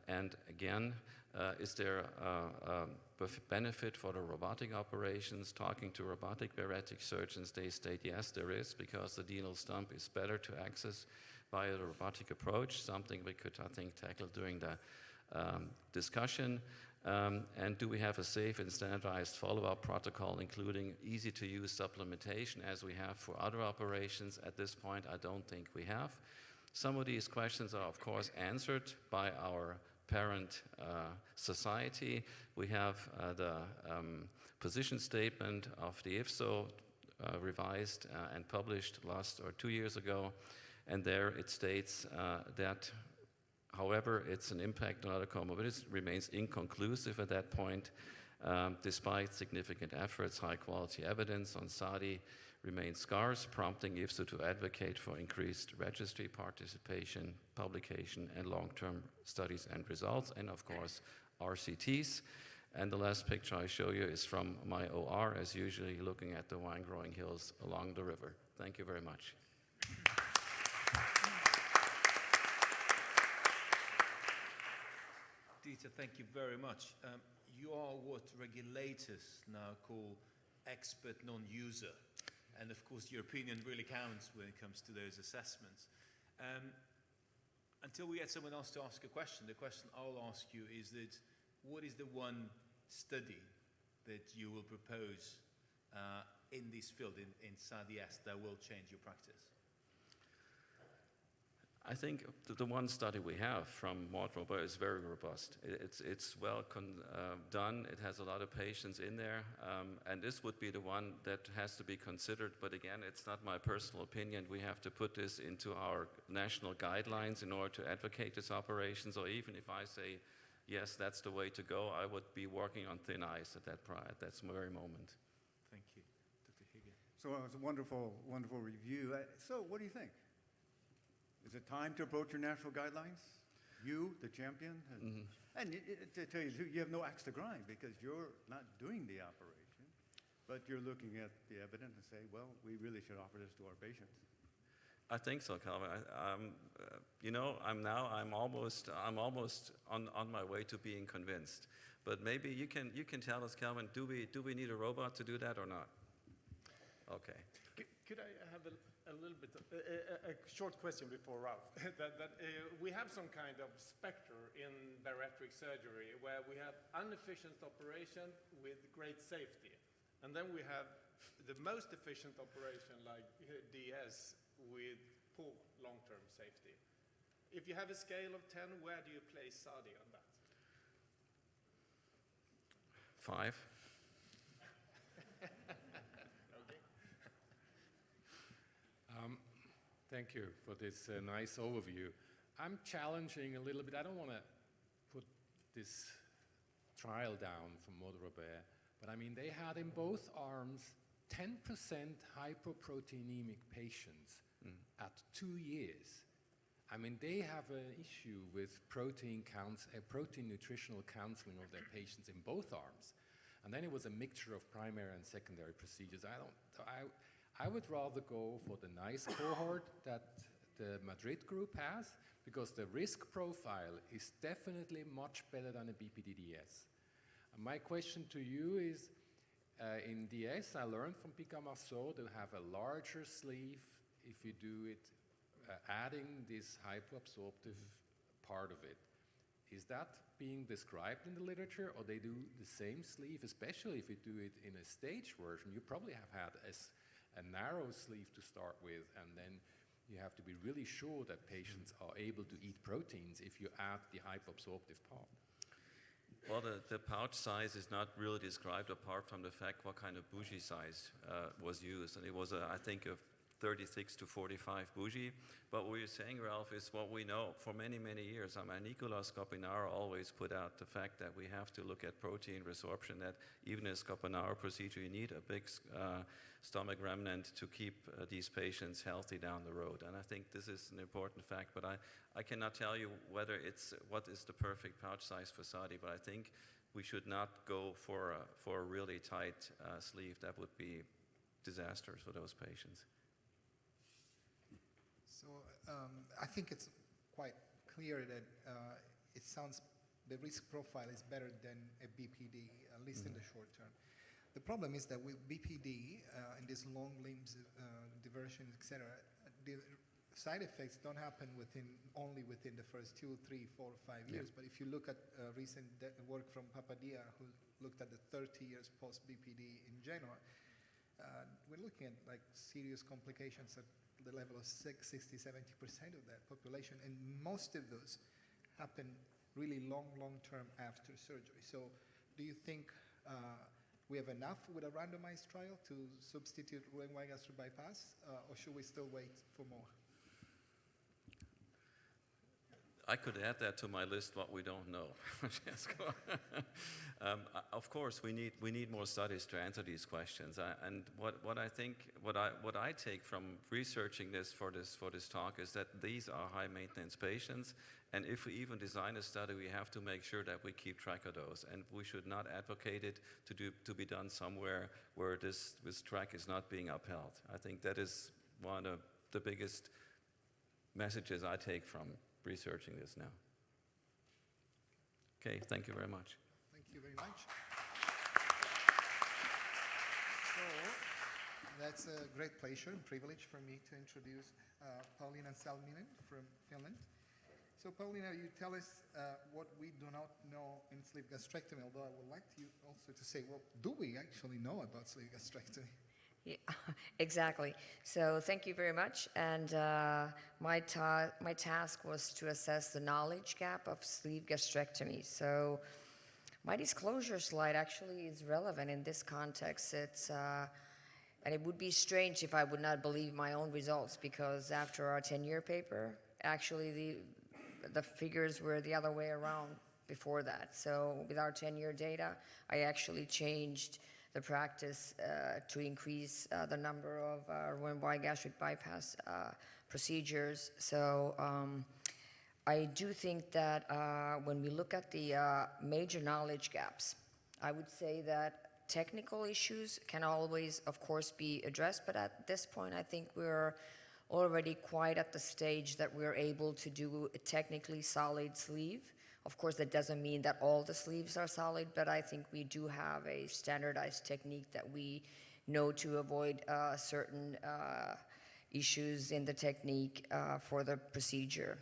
S8: And again, is there a benefit for the robotic operations? Talking to robotic bariatric surgeons, they state yes, there is, because the denal stump is better to access via the robotic approach, something we could, I think, tackle during the discussion. And do we have a safe and standardized follow-up protocol, including easy-to-use supplementation as we have for other operations? At this point, I don't think we have. Some of these questions are, of course, answered by our parent society. We have the position statement of the IFSO revised and published 2 years ago, and there it states that however, it's an impact on other comorbidities remains inconclusive at that point. Despite significant efforts, high-quality evidence on SADI remains scarce, prompting IFSO to advocate for increased registry participation, publication, and long-term studies and results, and of course, RCTs. And the last picture I show you is from my OR, as usually looking at the wine-growing hills along the river. Thank you very much.
S6: Dieter, thank you very much. You are what regulators now call expert non-user. And of course, your opinion really counts when it comes to those assessments. Until we get someone else to ask a question, the question I'll ask you is that what is the one study that you will propose in this field, in SADS, that will change your practice?
S8: I think the one study we have from Montreal is very robust. It's well done. It has a lot of patients in there. And this would be the one that has to be considered. But again, it's not my personal opinion. We have to put this into our national guidelines in order to advocate this operation. So even if I say, yes, that's the way to go, I would be walking on thin ice at that very moment.
S6: Thank you. Dr. Higgin.
S7: So it was a wonderful, wonderful review. So what do you think? Is it time to approach your national guidelines? You, the champion? And to tell you the truth, you have no axe to grind because you're not doing the operation, but you're looking at the evidence and say, well, we really should offer this to our patients.
S8: I think so, Calvin. I'm almost on my way to being convinced. But maybe you can tell us, Calvin, do we need a robot to do that or not? Okay.
S3: Could I have a little bit, a short question before Ralph? We have some kind of spectrum in bariatric surgery where we have inefficient operation with great safety. And then we have the most efficient operation like DS with poor long-term safety. If you have a scale of 10, where do you place SADI on that?
S8: 5.
S2: Thank you for this nice overview. I'm challenging a little bit. I don't want to put this trial down from Robert, but I mean, they had in both arms 10% hypoproteinemic patients at 2 years. I mean, they have an issue with protein nutritional counseling of their patients in both arms. And then it was a mixture of primary and secondary procedures. I would rather go for the nice cohort that the Madrid group has, because the risk profile is definitely much better than a BPDDS. And my question to you is, in DS, I learned from Pica Marceau to have a larger sleeve if you do it, adding this hypoabsorptive part of it. Is that being described in the literature, or they do the same sleeve, especially if you do it in a stage version? You probably have had a narrow sleeve to start with, and then you have to be really sure that patients are able to eat proteins if you add the hypoabsorptive part.
S8: Well, the pouch size is not really described apart from the fact what kind of bougie size was used. And it was, I think, a 36 to 45 bougie. But what you're saying, Ralph, is what we know for many, many years. I mean, Nicola Scopinaro always put out the fact that we have to look at protein resorption, that even in a Scopinaro procedure, you need a big stomach remnant to keep these patients healthy down the road. And I think this is an important fact, but I cannot tell you what is the perfect pouch size for SADI, but I think we should not go for a really tight sleeve. That would be disastrous for those patients.
S1: So I think it's quite clear that it sounds the risk profile is better than a BPD, at least in the short term. The problem is that with BPD and this long limbs diversion, etc., the side effects don't happen only within the first 2, 3, 4, 5 years. But if you look at recent work from Papadia, who looked at the 30 years post-BPD in Genoa, we're looking at like serious complications at the level of 60, 70% of that population, and most of those happen really long-term after surgery. So do you think we have enough with a randomized trial to substitute Roux-en-Y gastric bypass, or should we still wait for more?
S8: I could add that to my list, what we don't know. Francesco. Of course, we need more studies to answer these questions. And what I take from researching this for this talk is that these are high maintenance patients, and if we even design a study, we have to make sure that we keep track of those, and we should not advocate it to be done somewhere where this track is not being upheld. I think that is one of the biggest messages I take from researching this now. Okay, thank you very much.
S1: Thank you very much. So that's a great pleasure and privilege for me to introduce Pauliina Salminen from Finland. So Pauliina, you tell us what we do not know in sleeve gastrectomy, although I would like you also to say, what do we actually know about sleeve gastrectomy?
S9: Yeah, exactly. So thank you very much. And my task was to assess the knowledge gap of sleeve gastrectomy. So my disclosure slide actually is relevant in this context. And it would be strange if I would not believe my own results, because after our 10-year paper, actually the figures were the other way around before that. So with our 10-year data, I actually changed the practice to increase the number of Roux-en-Y gastric bypass procedures. So I do think that when we look at the major knowledge gaps, I would say that technical issues can always, of course, be addressed, but at this point, I think we're already quite at the stage that we're able to do a technically solid sleeve. Of course, that doesn't mean that all the sleeves are solid, but I think we do have a standardized technique that we know to avoid certain issues in the technique for the procedure.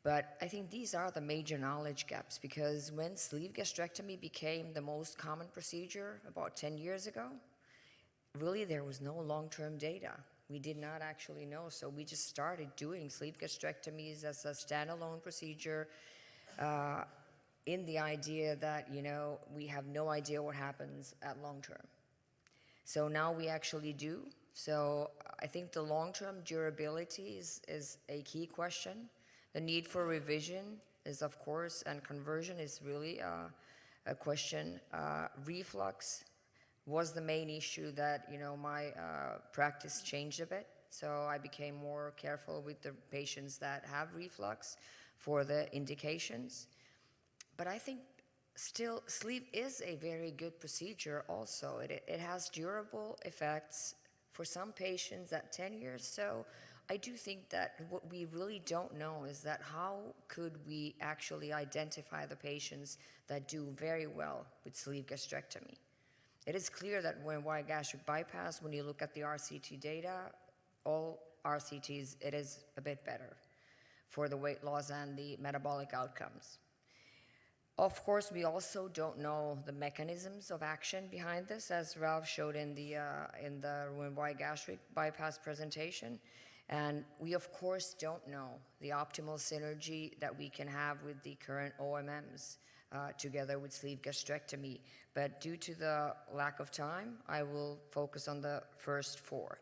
S9: But I think these are the major knowledge gaps, because when sleeve gastrectomy became the most common procedure about 10 years ago, really there was no long-term data. We did not actually know, so we just started doing sleeve gastrectomies as a standalone procedure in the idea that, we have no idea what happens at long term. So now we actually do. So I think the long-term durability is a key question. The need for revision is, of course, and conversion is really a question. Reflux was the main issue that, my practice changed a bit. So I became more careful with the patients that have reflux for the indications. But I think still sleeve is a very good procedure also. It has durable effects for some patients at 10 years. So I do think that what we really don't know is that how could we actually identify the patients that do very well with sleeve gastrectomy. It is clear that when Roux-en-Y gastric bypass, when you look at the RCT data, all RCTs, it is a bit better for the weight loss and the metabolic outcomes. Of course, we also don't know the mechanisms of action behind this, as Ralph showed in the Roux-en-Y gastric bypass presentation. And we, of course, don't know the optimal synergy that we can have with the current OMMs together with sleeve gastrectomy. But due to the lack of time, I will focus on the first four.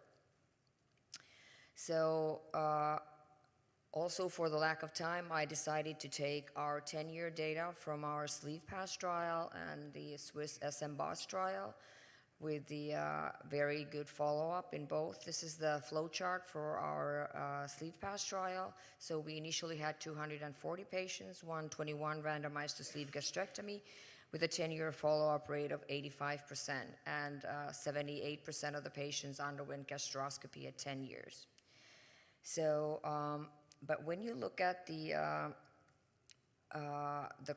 S9: So also for the lack of time, I decided to take our 10-year data from our sleeve pass trial and the Swiss SM-BOSS trial with the very good follow-up in both. This is the flow chart for our sleeve pass trial. So we initially had 240 patients, 121 randomized to sleeve gastrectomy with a 10-year follow-up rate of 85%, and 78% of the patients underwent gastroscopy at 10 years. So, but when you look at the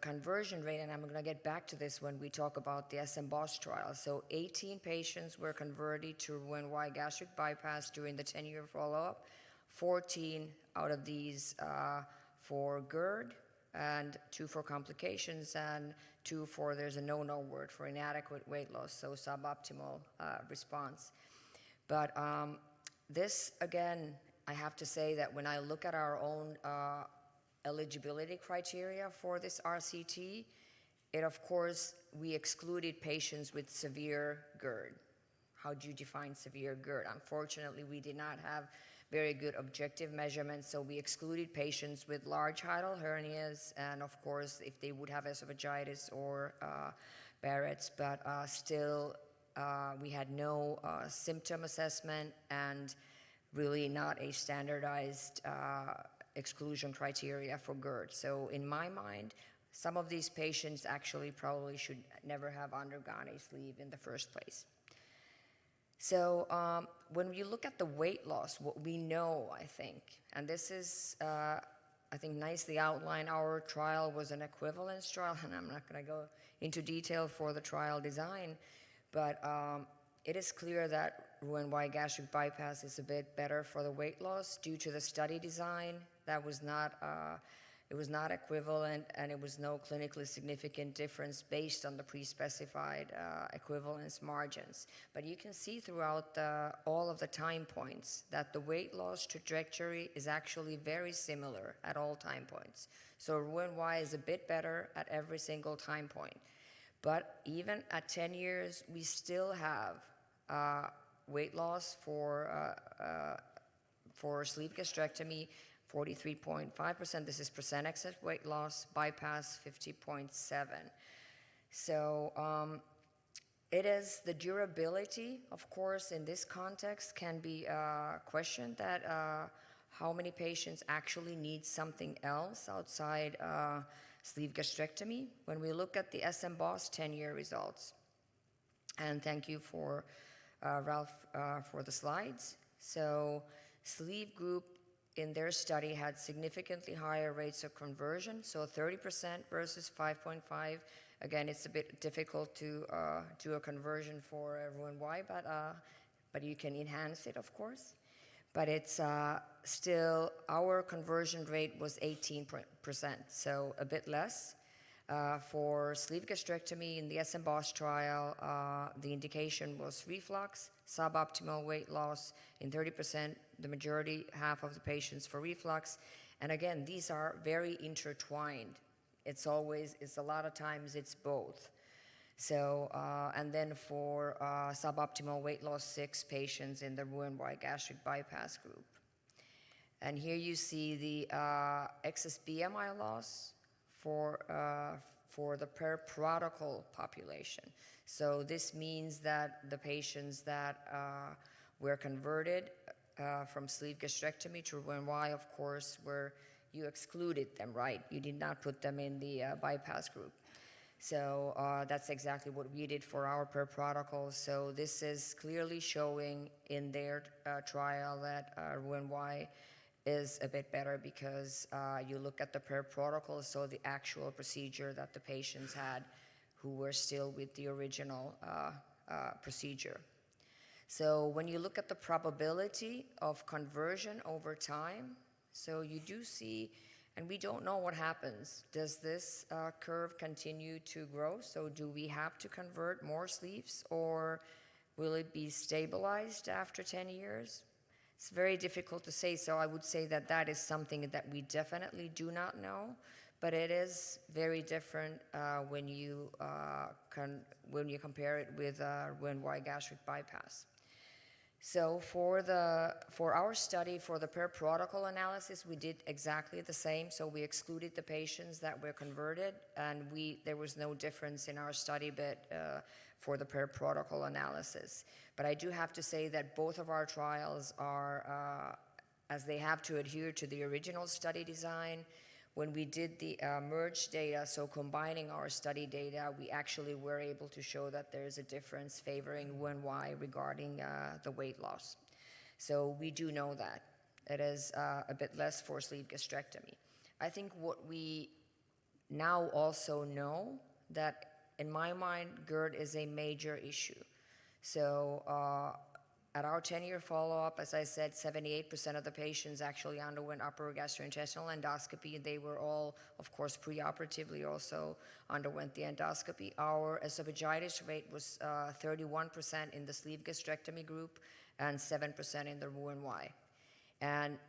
S9: conversion rate, and I'm going to get back to this when we talk about the SM-BOSS trial. So 18 patients were converted to Roux-en-Y gastric bypass during the 10-year follow-up, 14 out of these for GERD, and 2 for complications, and 2 for, there's a no-no word, for inadequate weight loss, so suboptimal response. But this, again, I have to say that when I look at our own eligibility criteria for this RCT, it, of course, we excluded patients with severe GERD. How do you define severe GERD? Unfortunately, we did not have very good objective measurements. So we excluded patients with large hiatal hernias, and of course, if they would have esophagitis or Barrett's, but still we had no symptom assessment and really not a standardized exclusion criteria for GERD. So in my mind, some of these patients actually probably should never have undergone a sleeve in the first place. So when you look at the weight loss, what we know, I think, and this is, I think, nicely outlined, our trial was an equivalence trial, and I'm not going to go into detail for the trial design, but it is clear that Roux-en-Y gastric bypass is a bit better for the weight loss due to the study design. That was not, it was not equivalent, and it was no clinically significant difference based on the pre-specified equivalence margins. But you can see throughout all of the time points that the weight loss trajectory is actually very similar at all time points. So Roux-en-Y is a bit better at every single time point. But even at 10 years, we still have weight loss for sleeve gastrectomy, 43.5%. This is percent exit weight loss. Bypass, 50.7. So it is the durability, of course, in this context can be questioned, that how many patients actually need something else outside sleeve gastrectomy. When we look at the SM-BOSS 10-year results, and thank you for Ralph for the slides. So sleeve group in their study had significantly higher rates of conversion, so 30% versus 5.5. Again, it's a bit difficult to do a conversion for Roux-en-Y, but you can enhance it, of course. But it's still, our conversion rate was 18%, so a bit less. For sleeve gastrectomy in the SM-BOSS trial, the indication was reflux, suboptimal weight loss in 30%, the majority, half of the patients for reflux. And again, these are very intertwined. It's a lot of times it's both. So, and then for suboptimal weight loss, 6 patients in the Roux-en-Y gastric bypass group. And here you see the excess BMI loss for the per protocol population. So this means that the patients that were converted from sleeve gastrectomy to Roux-en-Y, of course, you excluded them, right? You did not put them in the bypass group. So that's exactly what we did for our per protocol. So this is clearly showing in their trial that Roux-en-Y is a bit better because you look at the per protocol, so the actual procedure that the patients had who were still with the original procedure. So when you look at the probability of conversion over time, so you do see, and we don't know what happens. Does this curve continue to grow? So do we have to convert more sleeves, or will it be stabilized after 10 years? It's very difficult to say, so I would say that that is something that we definitely do not know, but it is very different when you compare it with Roux-en-Y gastric bypass. So for our study, for the per protocol analysis, we did exactly the same. So we excluded the patients that were converted, and there was no difference in our study bit for the per protocol analysis. But I do have to say that both of our trials are, as they have to adhere to the original study design. When we did the merged data, so combining our study data, we actually were able to show that there's a difference favoring Roux-en-Y regarding the weight loss. So we do know that. It is a bit less for sleeve gastrectomy. I think what we now also know that, in my mind, GERD is a major issue. So at our 10-year follow-up, as I said, 78% of the patients actually underwent upper gastrointestinal endoscopy. They were all, of course, preoperatively also underwent the endoscopy. Our esophagitis rate was 31% in the sleeve gastrectomy group and 7% in the Roux-en-Y.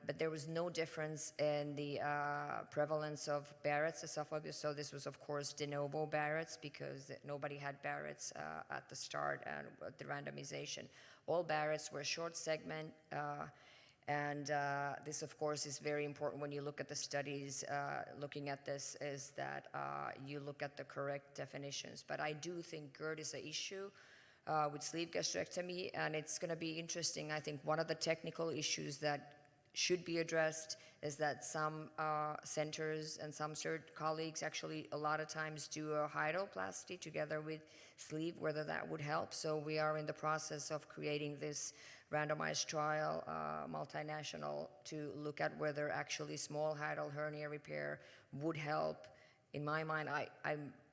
S9: But there was no difference in the prevalence of Barrett's esophagus. So this was, of course, de novo Barrett's because nobody had Barrett's at the start and at the randomization. All Barrett's were short segment, And this, of course, is very important when you look at the studies looking at this, is that you look at the correct definitions. But I do think GERD is an issue with sleeve gastrectomy, and it's going to be interesting. I think one of the technical issues that should be addressed is that some centers and some colleagues actually a lot of times do a hydroplasty together with sleeve, whether that would help. So we are in the process of creating this randomized trial, multinational, to look at whether actually small hiatal hernia repair would help. In my mind,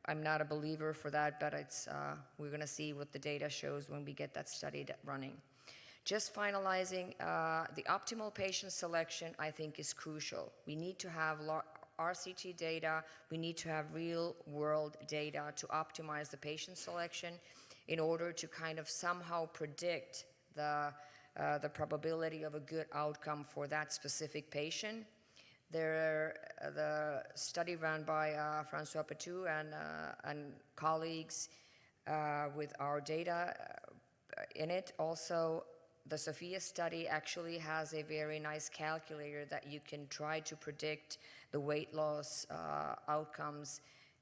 S9: I'm not a believer for that, but it's, we're going to see what the data shows when we get that study running. Just finalizing, the optimal patient selection, I think, is crucial. We need to have RCT data. We need to have real-world data to optimize the patient selection in order to kind of somehow predict the probability of a good outcome for that specific patient. The study run by Francois Petou and colleagues with our data in it. Also, the SOPHIA study actually has a very nice calculator that you can try to predict the weight loss outcomes.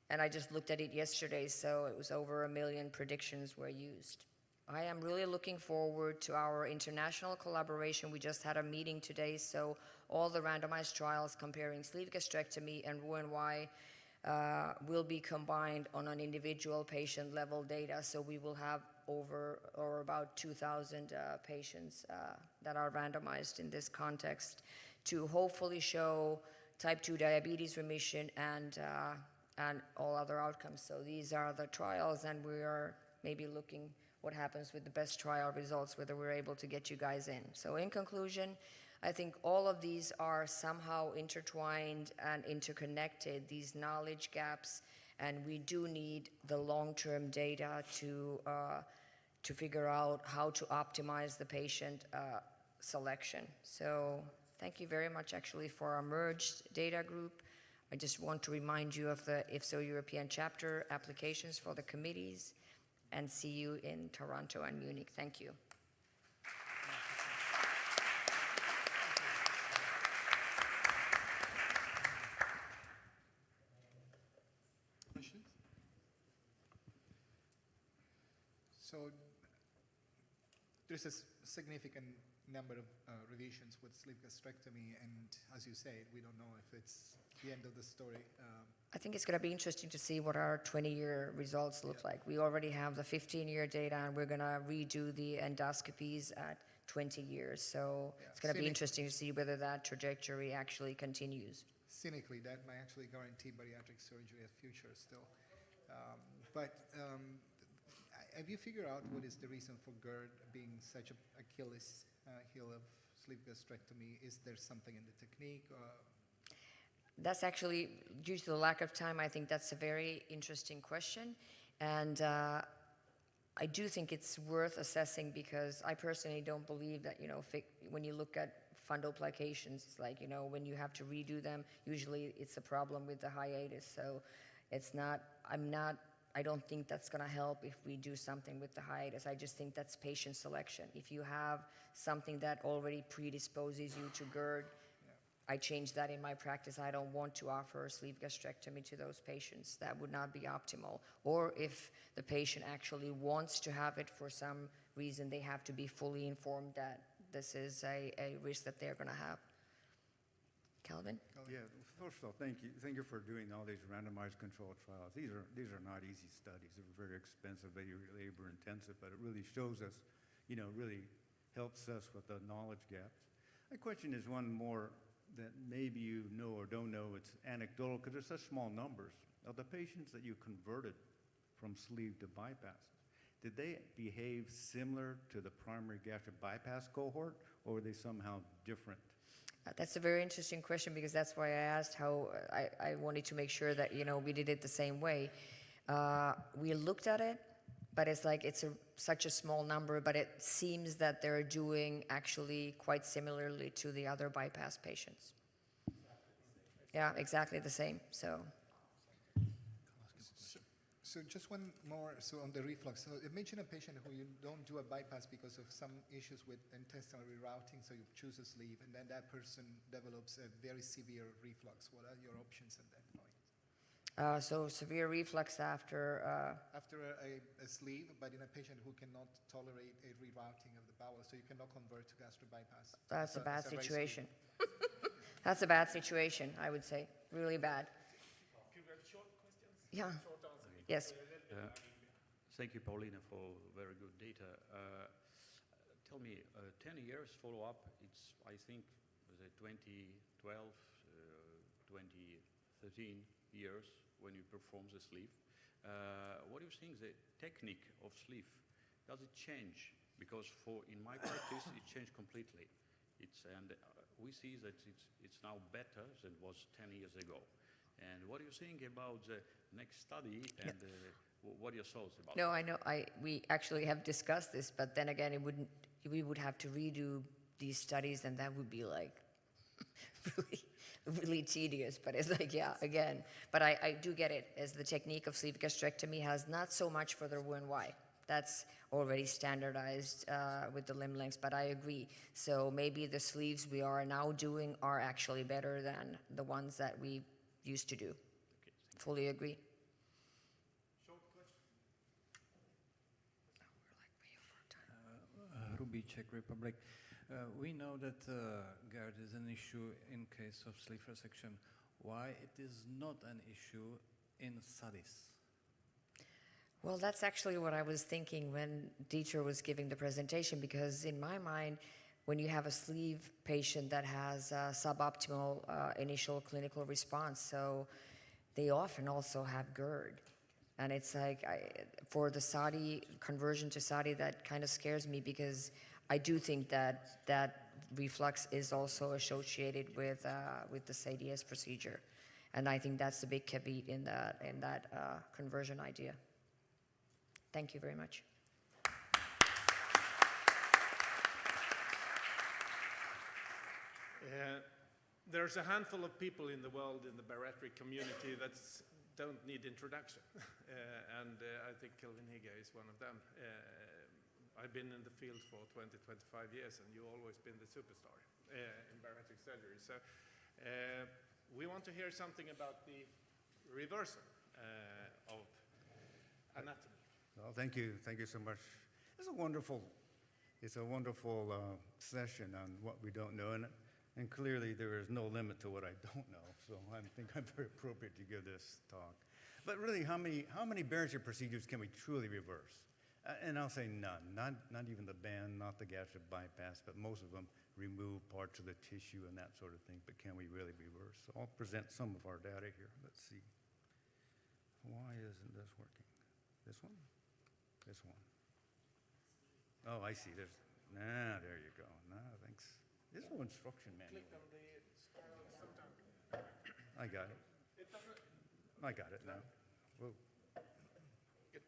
S9: And I just looked at it yesterday, so it was over 1 million predictions were used. I am really looking forward to our international collaboration. We just had a meeting today, so all the randomized trials comparing sleeve gastrectomy and Roux-en-Y will be combined on an individual patient level data. So we will have over or about 2,000 patients that are randomized in this context to hopefully show type 2 diabetes remission and all other outcomes. So these are the trials, and we are maybe looking what happens with the best trial results, whether we're able to get you guys in. So in conclusion, I think all of these are somehow intertwined and interconnected, these knowledge gaps, and we do need the long-term data to figure out how to optimize the patient selection. So thank you very much actually for our merged data group. I just want to remind you of the IFSO European chapter applications for the committees, and see you in Toronto and Munich. Thank you.
S1: Questions? So there's a significant number of revisions with sleeve gastrectomy, and as you said, we don't know if it's the end of the story.
S9: I think it's going to be interesting to see what our 20-year results look like. We already have the 15-year data, and we're going to redo the endoscopies at 20 years. So it's going to be interesting to see whether that trajectory actually continues.
S1: Cynically, that might actually guarantee bariatric surgery as future still. Have you figured out what is the reason for GERD being such an Achilles heel of sleeve gastrectomy? Is there something in the technique?
S9: That's actually, due to the lack of time, I think that's a very interesting question. And I do think it's worth assessing, because I personally don't believe that, when you look at fundoplications, it's like, when you have to redo them, usually it's a problem with the hiatus. So it's not, I don't think that's going to help if we do something with the hiatus. I just think that's patient selection. If you have something that already predisposes you to GERD, I change that in my practice. I don't want to offer sleeve gastrectomy to those patients. That would not be optimal. Or if the patient actually wants to have it for some reason, they have to be fully informed that this is a risk that they're going to have. Calvin?
S7: Yeah, first of all, thank you. Thank you for doing all these randomized controlled trials. These are not easy studies. They're very expensive, very labor intensive, but it really shows us, really helps us with the knowledge gaps. My question is one more that maybe you know or don't know. It's anecdotal, because they're such small numbers. Of the patients that you converted from sleeve to bypass, did they behave similar to the primary gastric bypass cohort, or were they somehow different?
S9: That's a very interesting question, because that's why I asked how I wanted to make sure that, we did it the same way. We looked at it, but it's like such a small number, but it seems that they're doing actually quite similarly to the other bypass patients. Yeah, exactly the same. So
S1: So just one more, so on the reflux. So imagine a patient who you don't do a bypass because of some issues with intestinal rerouting, so you choose a sleeve, and then that person develops a very severe reflux. What are your options at that point?
S9: So severe reflux after...
S1: After a sleeve, but in a patient who cannot tolerate a rerouting of the bowel, so you cannot convert to gastric bypass.
S9: That's a bad
S1: it's very
S9: situation. That's a bad situation, I would say. Really bad.
S3: Can we have short questions?
S9: Yeah.
S3: Short answer.
S9: Yes.
S10: Thank you, Paulina, for very good data. Tell me, 10 years follow-up, it's, I think, was it 2012, 2013 years when you perform the sleeve. What do you think the technique of sleeve? Does it change? Because in my practice, it changed completely. We see that it's now better than it was 10 years ago. And what do you think about the next study, and what are your thoughts about it?
S9: No, I know. We actually have discussed this, but then again, we would have to redo these studies, and that would be like really, really tedious. But it's like, yeah, again. But I do get it, as the technique of sleeve gastrectomy has not so much for the Roux-en-Y. That's already standardized with the limb lengths, but I agree. So maybe the sleeves we are now doing are actually better than the ones that we used to do.
S10: Okay,
S9: Fully agree.
S3: Short question.
S11: Ruby, Czech Republic. We know that GERD is an issue in case of sleeve resection. Why it is not an issue in SADIS?
S9: Well, that's actually what I was thinking when Dieter was giving the presentation, because in my mind, when you have a sleeve patient that has suboptimal initial clinical response, so they often also have GERD. And it's like, for the SADI, conversion to SADI, that kind of scares me, because I do think that reflux is also associated with the SADS procedure. And I think that's the big caveat in that conversion idea. Thank you very much.
S3: There's a handful of people in the world in the bariatric community that don't need introduction. And I think Kelvin Higa is one of them. I've been in the field for 20, 25 years, and you've always been the superstar in bariatric surgery. So we want to hear something about the reversal of anatomy.
S7: Well, thank you so much. It's a wonderful session on what we don't know, and clearly there is no limit to what I don't know. So I think I'm very appropriate to give this talk. But really, how many bariatric procedures can we truly reverse? And I'll say none. Not even the band, not the gastric bypass, but most of them remove parts of the tissue and that sort of thing. But can we really reverse? So I'll present some of our data here. Let's see. Why isn't this working? This one? This one. Oh, I see. There you go. Thanks. This is no instruction manual.
S3: Click on the spiral sometime.
S7: I got it.
S3: It doesn't.
S7: I got it now. Whoa.
S3: Good.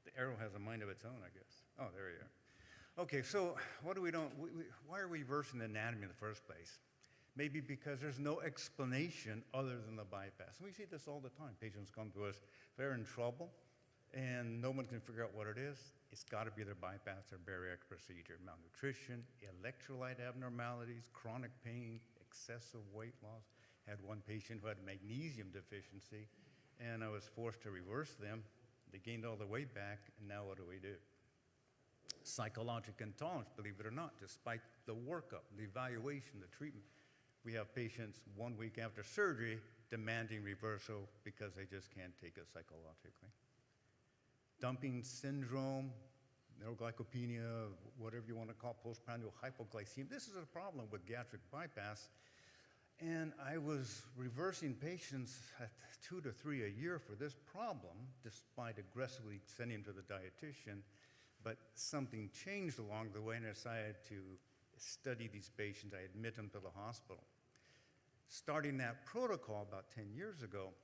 S7: The arrow has a mind of its own, I guess. Oh, there you are. Okay, so what do we don't? Why are we reversing the anatomy in the first place? Maybe because there's no explanation other than the bypass. And we see this all the time. Patients come to us, they're in trouble, and no one can figure out what it is. It's got to be their bypass or bariatric procedure. Malnutrition, electrolyte abnormalities, chronic pain, excessive weight loss. Had one patient who had magnesium deficiency, and I was forced to reverse them. They gained all the weight back, and now what do we do? Psychological intolerance, believe it or not, despite the workup, the evaluation, the treatment. We have patients 1 week after surgery demanding reversal because they just can't take it psychologically. Dumping syndrome, neuroglycopenia, whatever you want to call it, postprandial hypoglycemia. This is a problem with gastric bypass. And I was reversing patients at 2 to 3 a year for this problem, despite aggressively sending them to the dietitian. But something changed along the way, and I decided to study these patients. I admit them to the hospital. Starting that protocol about 10 years ago,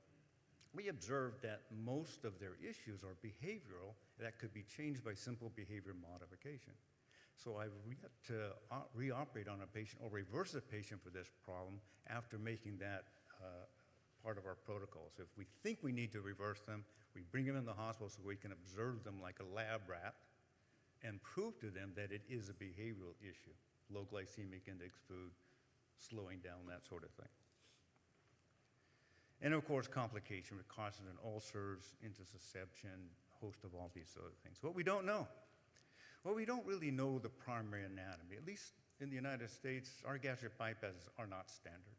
S7: we observed that most of their issues are behavioral that could be changed by simple behavior modification. So I've yet to reoperate on a patient or reverse a patient for this problem after making that part of our protocols. If we think we need to reverse them, we bring them in the hospital so we can observe them like a lab rat and prove to them that it is a behavioral issue. Low glycemic index food, slowing down, that sort of thing. And of course, complication, recurrent ulcers, intussusception, host of all these other things. What we don't know. Well, we don't really know the primary anatomy. At least in the United States, our gastric bypasses are not standard.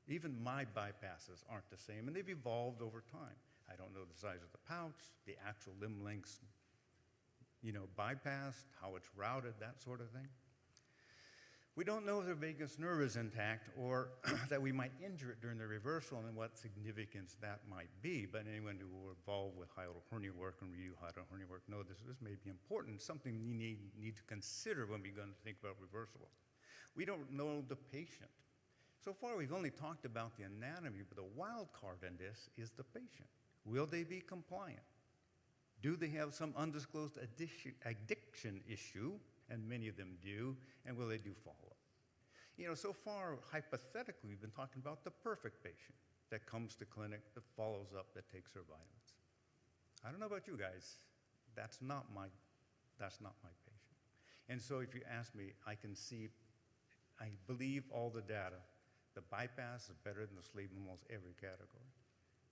S7: Even my bypasses aren't the same, and they've evolved over time. I don't know the size of the pouch, the actual limb lengths, bypassed, how it's routed, that sort of thing. We don't know if the vagus nerve is intact or that we might injure it during the reversal and what significance that might be. But anyone who will involved with hiatal hernia work and review hiatal hernia work know this may be important, something we need to consider when we're going to think about reversal. We don't know the patient. So far, we've only talked about the anatomy, but the wild card in this is the patient. Will they be compliant? Do they have some undisclosed addiction issue? And many of them do. And will they do follow-up? So far, hypothetically, we've been talking about the perfect patient that comes to clinic, that follows up, that takes their vitamins. I don't know about you guys. That's not my patient. And so if you ask me, I believe all the data. The bypass is better than the sleeve in almost every category.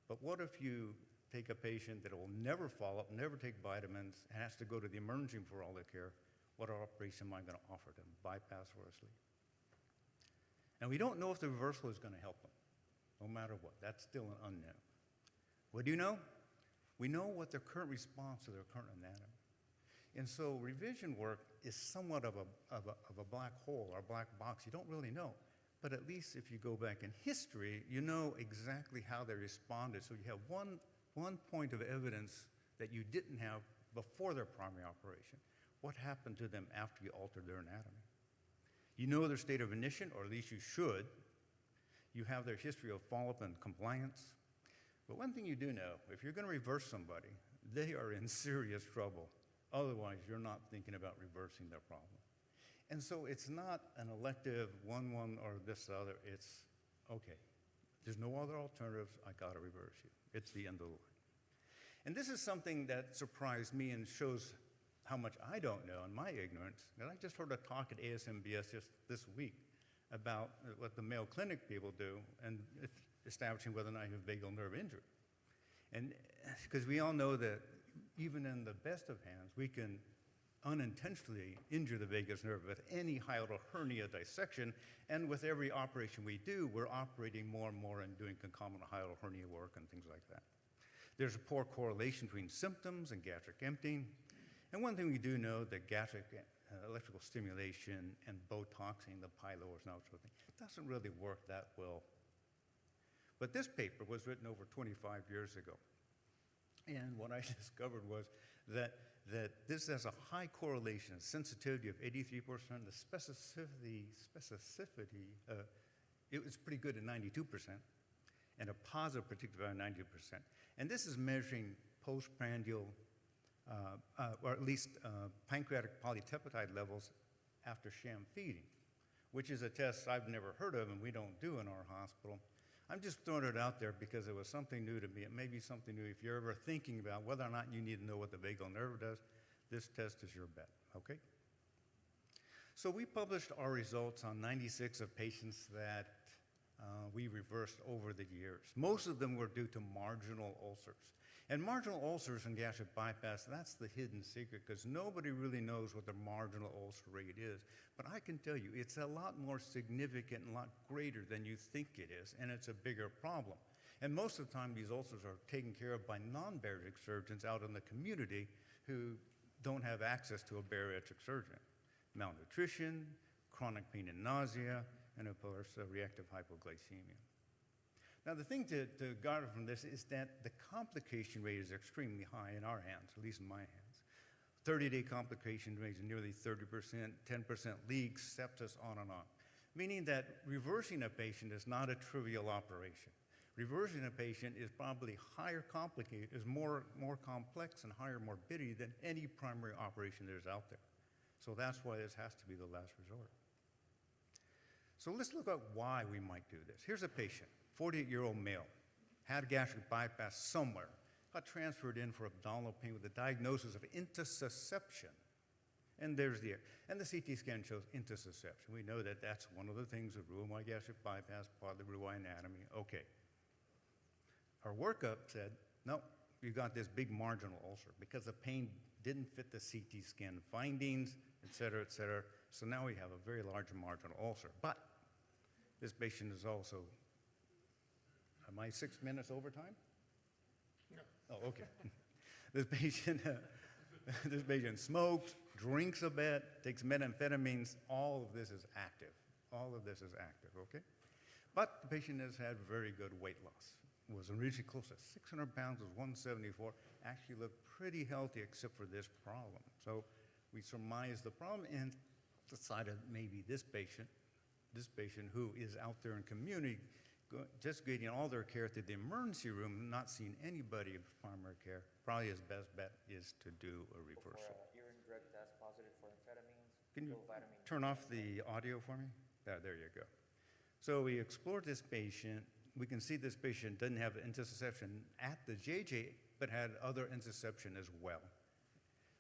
S7: But what if you take a patient that will never follow up, never take vitamins, and has to go to the emergency room for all their care? What operation am I going to offer them, bypass or a sleeve? And we don't know if the reversal is going to help them, no matter what. That's still an unknown. What do you know? We know what their current response to their current anatomy. And so revision work is somewhat of a black hole or black box. You don't really know. But at least if you go back in history, you know exactly how they responded. So you have one point of evidence that you didn't have before their primary operation. What happened to them after you altered their anatomy? You know their state of ignition, or at least you should. You have their history of follow-up and compliance. But one thing you do know, if you're going to reverse somebody, they are in serious trouble. Otherwise, you're not thinking about reversing their problem. And so it's not an elective one or this other. It's, okay, there's no other alternatives. I got to reverse you. It's the end of the line. And this is something that surprised me and shows how much I don't know and my ignorance. And I just heard a talk at ASMBS just this week about what the Mayo Clinic people do and establishing whether or not you have vagal nerve injury. And because we all know that even in the best of hands, we can unintentionally injure the vagus nerve with any hiatal hernia dissection, and with every operation we do, we're operating more and more and doing concomitant hiatal hernia work and things like that. There's a poor correlation between symptoms and gastric emptying, and one thing we do know that gastric electrical stimulation and Botoxing the pylorus and that sort of thing doesn't really work that well. But this paper was written over 25 years ago, and what I discovered was that this has a high correlation, a sensitivity of 83%, the specificity, it was pretty good at 92%, and a positive predictive value of 90%. And this is measuring postprandial, or at least pancreatic polypeptide levels after sham feeding, which is a test I've never heard of and we don't do in our hospital. I'm just throwing it out there because it was something new to me. It may be something new if you're ever thinking about whether or not you need to know what the vagal nerve does. This test is your bet, okay? So we published our results on 96 of patients that we reversed over the years. Most of them were due to marginal ulcers. And marginal ulcers and gastric bypass, that's the hidden secret because nobody really knows what the marginal ulcer rate is. But I can tell you, it's a lot more significant and a lot greater than you think it is, and it's a bigger problem. And most of the time, these ulcers are taken care of by non-bariatric surgeons out in the community who don't have access to a bariatric surgeon. Malnutrition, chronic pain and nausea, and of course, reactive hypoglycemia. Now, the thing to guard from this is that the complication rate is extremely high in our hands, at least in my hands. 30-day complication rate is nearly 30%, 10% leaks, sepsis, on and on. Meaning that reversing a patient is not a trivial operation. Reversing a patient is probably higher complicated, is more complex and higher morbidity than any primary operation there's out there. So that's why this has to be the last resort. So let's look at why we might do this. Here's a patient, 48-year-old male, had a gastric bypass somewhere, got transferred in for abdominal pain with a diagnosis of intussusception. And there's the CT scan shows intussusception. We know that that's one of the things that Roux-en-Y gastric bypass, part of the Roux-en-Y anatomy. Okay. Our workup said, no, you got this big marginal ulcer because the pain didn't fit the CT scan findings, et cetera, et cetera. So now we have a very large marginal ulcer. But this patient is also, am I 6 minutes overtime?
S3: No.
S7: Oh, okay. This patient smokes, drinks a bit, takes methamphetamines. All of this is active. All of this is active, okay? But the patient has had very good weight loss. Was originally close to 600 pounds, was 174, actually looked pretty healthy except for this problem. So we surmised the problem and decided maybe this patient who is out there in community, just getting all their care to the emergency room, not seeing anybody of primary care, probably his best bet is to do a reversal.
S12: Urine drug test positive for amphetamines.
S7: Can you
S12: low vitamin
S7: turn off the audio for me? There you go. So we explored this patient. We can see this patient doesn't have intussusception at the JJ, but had other intussusception as well.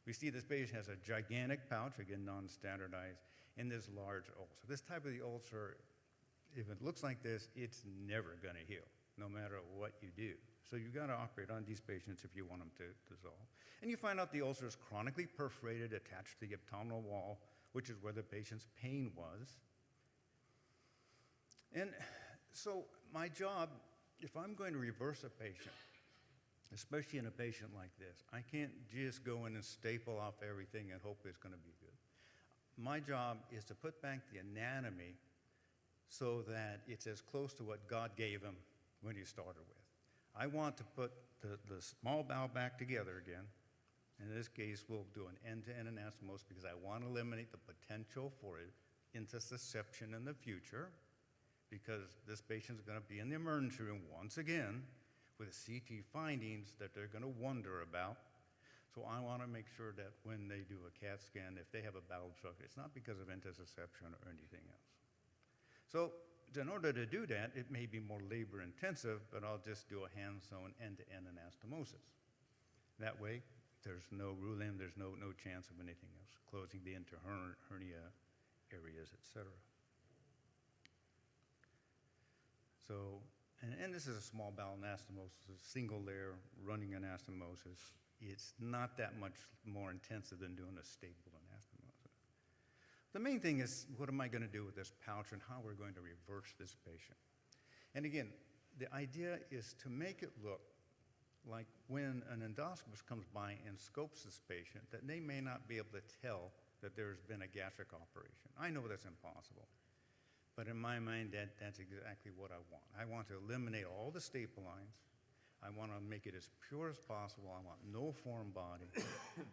S7: We see this patient has a gigantic pouch, again, non-standardized, and this large ulcer. This type of the ulcer, if it looks like this, it's never gonna heal, no matter what you do. So you've gotta operate on these patients if you want them to dissolve. And you find out the ulcer is chronically perforated, attached to the abdominal wall, which is where the patient's pain was. And so my job, if I'm going to reverse a patient, especially in a patient like this, I can't just go in and staple off everything and hope it's going to be good. My job is to put back the anatomy so that it's as close to what God gave him when he started with. I want to put the small bowel back together again. In this case, we'll do an end-to-end anastomosis because I want to eliminate the potential for intussusception in the future, because this patient's going to be in the emergency room once again with CT findings that they're going to wonder about. So I want to make sure that when they do a CAT scan, if they have a bowel obstruction, it's not because of intussusception or anything else. So in order to do that, it may be more labor intensive, but I'll just do a hand-sewn end-to-end anastomosis. That way, there's no rule-in, there's no chance of anything else, closing the interhernia areas, et cetera. So, and this is a small bowel anastomosis, a single layer running anastomosis. It's not that much more intensive than doing a staple anastomosis. The main thing is, what am I going to do with this pouch and how we're going to reverse this patient? And again, the idea is to make it look like when an endoscopist comes by and scopes this patient, that they may not be able to tell that there's been a gastric operation. I know that's impossible. But in my mind, that's exactly what I want. I want to eliminate all the staple lines. I want to make it as pure as possible. I want no foreign body.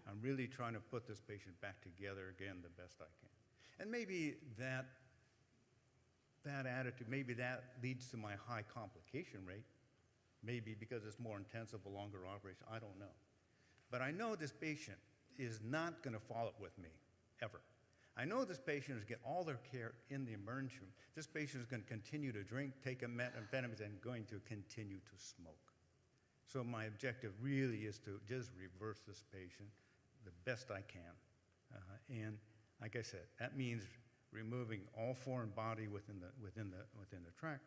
S7: I'm really trying to put this patient back together again the best I can. And maybe that attitude, maybe that leads to my high complication rate. Maybe because it's more intensive, a longer operation, I don't know. But I know this patient is not going to follow up with me, ever. I know this patient is getting all their care in the emergency room. This patient is going to continue to drink, take methamphetamines, and going to continue to smoke. So my objective really is to just reverse this patient the best I can. And like I said, that means removing all foreign body within the tract,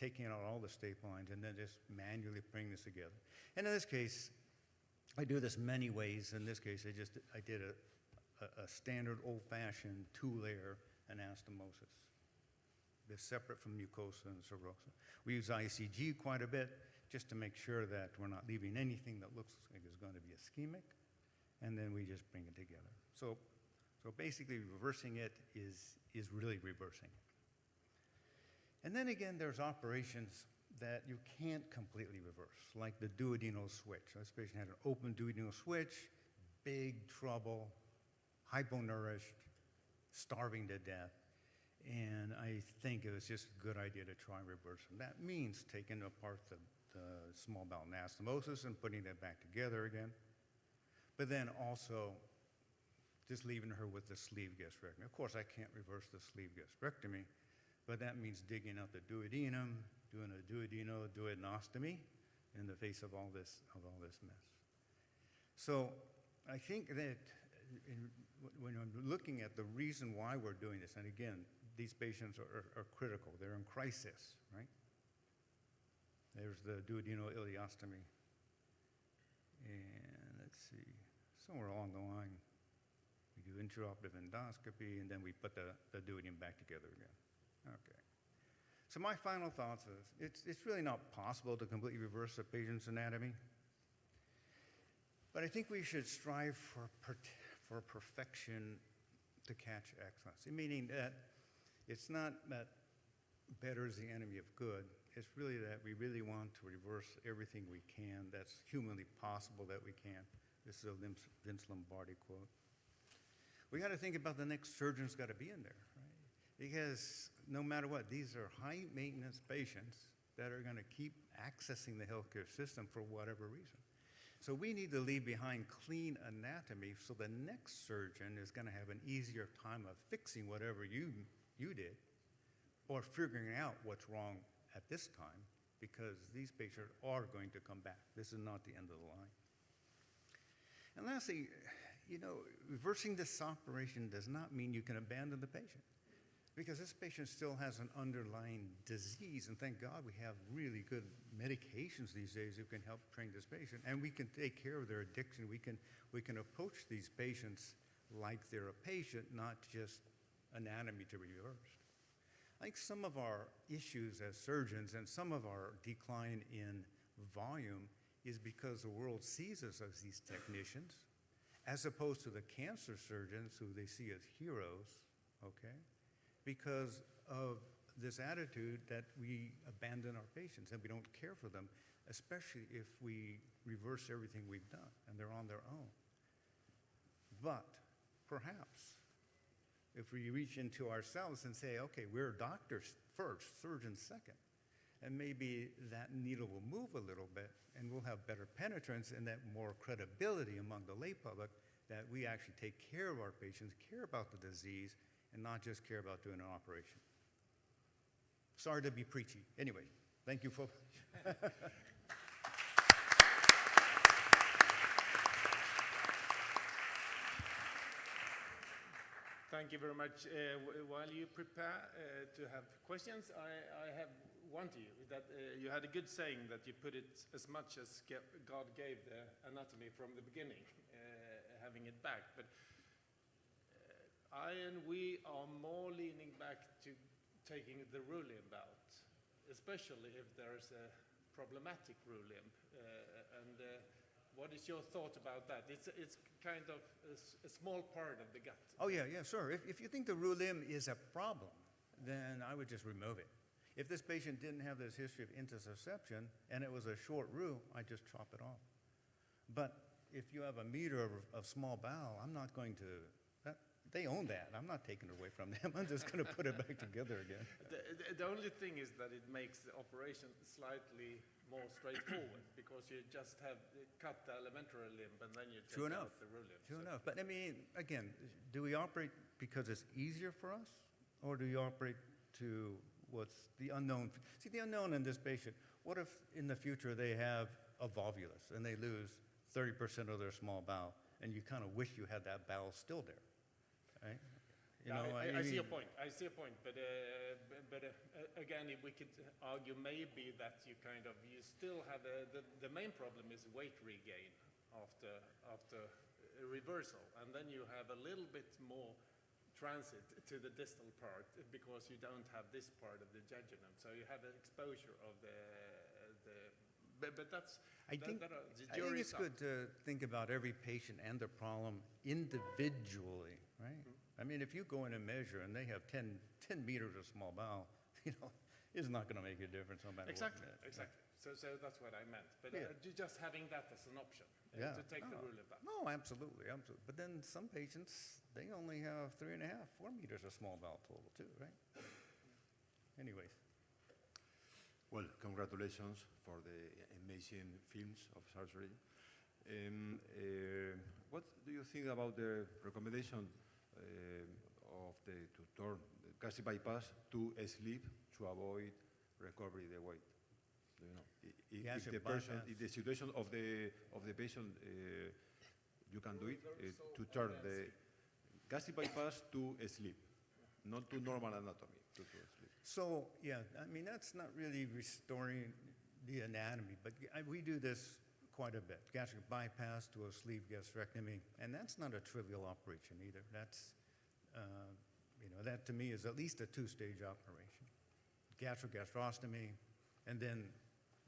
S7: taking out all the staple lines, and then just manually bring this together. And in this case, I do this many ways. In this case, I did a standard old-fashioned two-layer anastomosis. They're separate from mucosa and serosa. We use ICG quite a bit just to make sure that we're not leaving anything that looks like it's going to be ischemic, and then we just bring it together. So basically, reversing it is really reversing it. And then again, there's operations that you can't completely reverse, like the duodenal switch. This patient had an open duodenal switch, big trouble, hyponourished, starving to death, and I think it was just a good idea to try and reverse them. That means taking apart the small bowel anastomosis and putting it back together again, but then also just leaving her with the sleeve gastrectomy. Of course, I can't reverse the sleeve gastrectomy, but that means digging out the duodenum, doing a duodenoscopy, in the face of all this mess. So I think that when I'm looking at the reason why we're doing this, and again, these patients are critical. They're in crisis, right? There's the duodenal-ileostomy. And let's see, somewhere along the line, we do intraoperative endoscopy, and then we put the duodenum back together again. Okay. So my final thoughts is, it's really not possible to completely reverse a patient's anatomy. But I think we should strive for perfection to catch excellence, meaning that it's not that better is the enemy of good. It's really that we really want to reverse everything we can that's humanly possible that we can. This is a Vince Lombardi quote. We got to think about the next surgeon's got to be in there, right? Because no matter what, these are high maintenance patients that are going to keep accessing the healthcare system for whatever reason. So we need to leave behind clean anatomy so the next surgeon is going to have an easier time of fixing whatever you did or figuring out what's wrong at this time, because these patients are going to come back. This is not the end of the line. And lastly, reversing this operation does not mean you can abandon the patient, because this patient still has an underlying disease, and thank God we have really good medications these days who can help train this patient, and we can take care of their addiction. We can approach these patients like they're a patient, not just anatomy to be reversed. I think some of our issues as surgeons and some of our decline in volume is because the world sees us as these technicians, as opposed to the cancer surgeons who they see as heroes, okay? Because of this attitude that we abandon our patients and we don't care for them, especially if we reverse everything we've done and they're on their own. But perhaps if we reach into ourselves and say, okay, we're doctors first, surgeons second, and maybe that needle will move a little bit and we'll have better penetrance and that more credibility among the lay public that we actually take care of our patients, care about the disease, and not just care about doing an operation. Sorry to be preachy. Anyway, thank you, folks.
S3: Thank you very much. While you prepare to have questions, I have one to you. That you had a good saying that you put it as much as God gave the anatomy from the beginning, having it back. But we are more leaning back to taking the rule limb out, especially if there's a problematic rule limb. What is your thought about that? It's kind of a small part of the gut.
S7: Oh, yeah, sure. If you think the rule limb is a problem, then I would just remove it. If this patient didn't have this history of intussusception and it was a short roux, I'd just chop it off. But if you have a meter of small bowel, I'm not going to, they own that. I'm not taking it away from them. I'm just going to put it back together again.
S3: The only thing is that it makes the operation slightly more straightforward, because you just have cut the elementary limb and then you take out the rule limb.
S7: True enough. But I mean, again, do we operate because it's easier for us, or do we operate to what's the unknown? See, the unknown in this patient, what if in the future they have a volvulus and they lose 30% of their small bowel, and you kind of wish you had that bowel still there, right?
S3: I see your point. But again, if we could argue maybe that you still have the main problem is weight regain after a reversal, and then you have a little bit more transit to the distal part because you don't have this part of the jejunum, so you have an exposure of but that's.
S7: I think it's good to think about every patient and their problem individually, right? Mm-hmm. I mean, if you go in and measure and they have 10 meters of small bowel, it's not going to make a difference no matter what.
S3: Exactly. So that's what I meant. But just having that as an option to take the rule limb back.
S7: No, absolutely. But then some patients, they only have 3.5, 4 meters of small bowel total too, right? Anyways.
S4: Well, congratulations for the amazing films of surgery. What do you think about the recommendation to turn gastric bypass to sleep to avoid recovery the weight? If the person, if the situation of the patient, you can do it to turn the gastric bypass to sleep, not to normal anatomy, to sleep.
S7: So, yeah, I mean, that's not really restoring the anatomy, but we do this quite a bit. Gastric bypass to a sleeve gastrectomy, and that's not a trivial operation either. That's, that to me is at least a two-stage operation. Gastrostomy, and then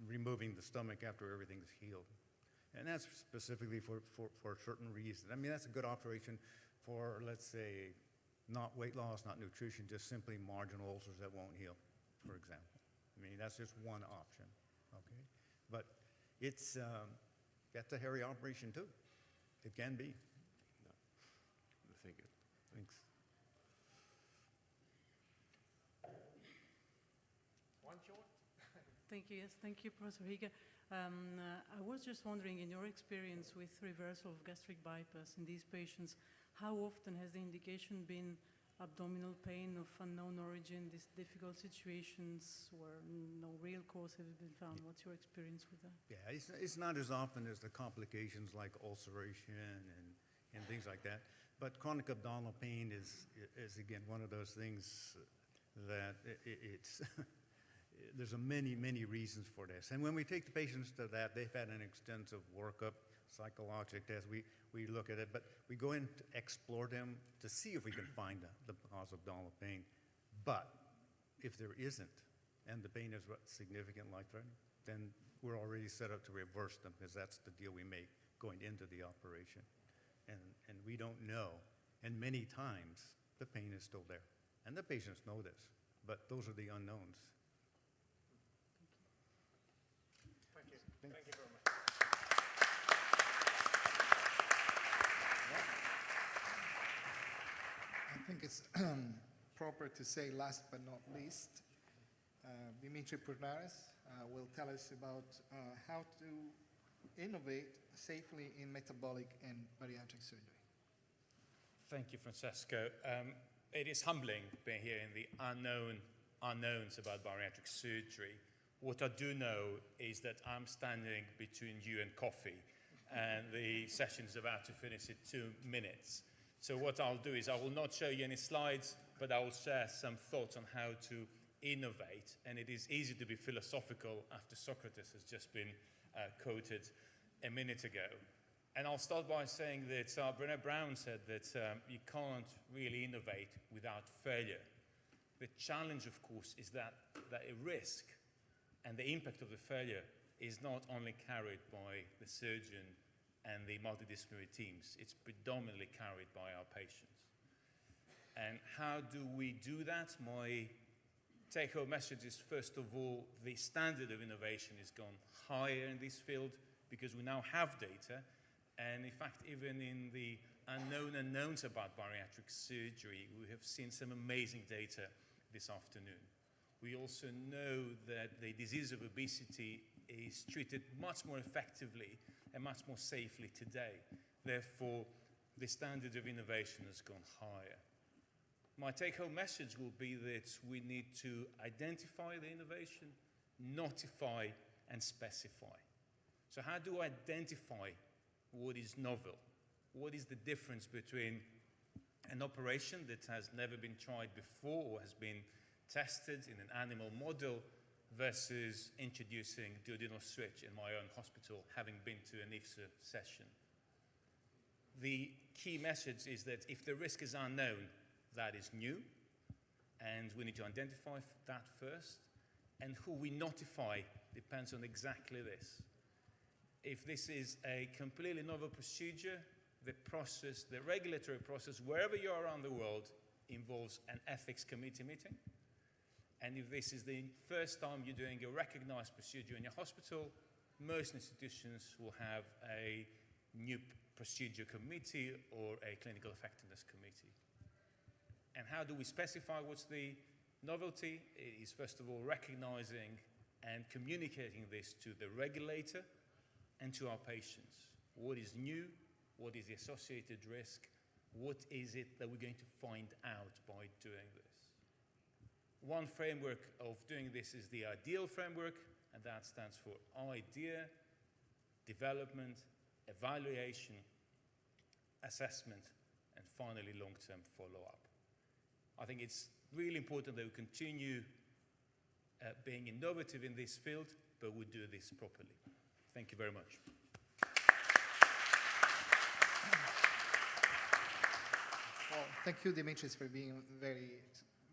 S7: removing the stomach after everything's healed. And that's specifically for certain reasons. I mean, that's a good operation for, let's say, not weight loss, not nutrition, just simply marginal ulcers that won't heal, for example. I mean, that's just one option, okay? But it's, that's a hairy operation too. It can be.
S4: No. Thank you.
S7: Thanks.
S2: One short?
S13: Thank you. Yes, thank you, Professor Higa. I was just wondering, in your experience with reversal of gastric bypass in these patients, how often has the indication been abdominal pain of unknown origin, these difficult situations where no real cause has been found? What's your experience with that?
S7: Yeah, it's not as often as the complications like ulceration and things like that. But chronic abdominal pain is again, one of those things that it's there's many reasons for this. And when we take the patients to that, they've had an extensive workup, psychologic test, we look at it, but we go in to explore them to see if we can find the cause of abdominal pain. But if there isn't, and the pain is significant, life-threatening, then we're already set up to reverse them, because that's the deal we make going into the operation. And we don't know, and many times the pain is still there. And the patients know this, but those are the unknowns.
S3: Thank you. Thank you very much.
S1: I think it's proper to say last but not least, Dimitri Purnares will tell us about how to innovate safely in metabolic and bariatric surgery.
S6: Thank you, Francesco. It is humbling being here in the unknowns about bariatric surgery. What I do know is that I'm standing between you and coffee, and the session is about to finish in 2 minutes. So what I'll do is I will not show you any slides, but I will share some thoughts on how to innovate. And it is easy to be philosophical after Socrates has just been quoted a minute ago. And I'll start by saying that Brené Brown said that you can't really innovate without failure. The challenge, of course, is that a risk and the impact of the failure is not only carried by the surgeon and the multidisciplinary teams, it's predominantly carried by our patients. And how do we do that? My take-home message is, first of all, the standard of innovation has gone higher in this field because we now have data. And in fact, even in the unknown unknowns about bariatric surgery, we have seen some amazing data this afternoon. We also know that the disease of obesity is treated much more effectively and much more safely today. Therefore, the standard of innovation has gone higher. My take-home message will be that we need to identify the innovation, notify, and specify. So how do I identify what is novel? What is the difference between an operation that has never been tried before or has been tested in an animal model versus introducing duodenal switch in my own hospital, having been to an IFSA session? The key message is that if the risk is unknown, that is new, and we need to identify that first, and who we notify depends on exactly this. If this is a completely novel procedure, the process, the regulatory process, wherever you are around the world, involves an ethics committee meeting. And if this is the first time you're doing a recognized procedure in your hospital, most institutions will have a new procedure committee or a clinical effectiveness committee. And how do we specify what's the novelty? It is, first of all, recognizing and communicating this to the regulator and to our patients. What is new? What is the associated risk? What is it that we're going to find out by doing this? One framework of doing this is the ideal framework, and that stands for idea, development, evaluation, assessment, and finally long-term follow-up. I think it's really important that we continue being innovative in this field, but we do this properly. Thank you very much.
S1: Well, thank you, Dimitris, for being very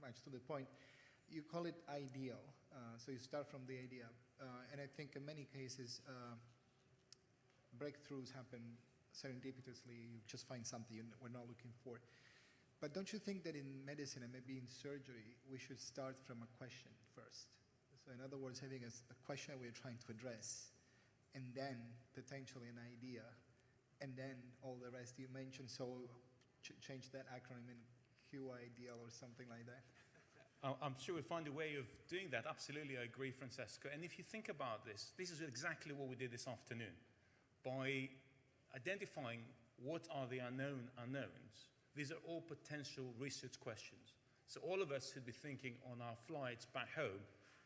S1: much to the point. You call it ideal, so you start from the idea. And I think in many cases, breakthroughs happen serendipitously. You just find something we're not looking for. But don't you think that in medicine and maybe in surgery, we should start from a question first? So in other words, having a question we're trying to address, and then potentially an idea, and then all the rest you mentioned. So change that acronym in QIDL or something like that.
S6: I'm sure we'll find a way of doing that. Absolutely, I agree, Francesco. And if you think about this, this is exactly what we did this afternoon. By identifying what are the unknown unknowns, these are all potential research questions. So all of us should be thinking on our flights back home,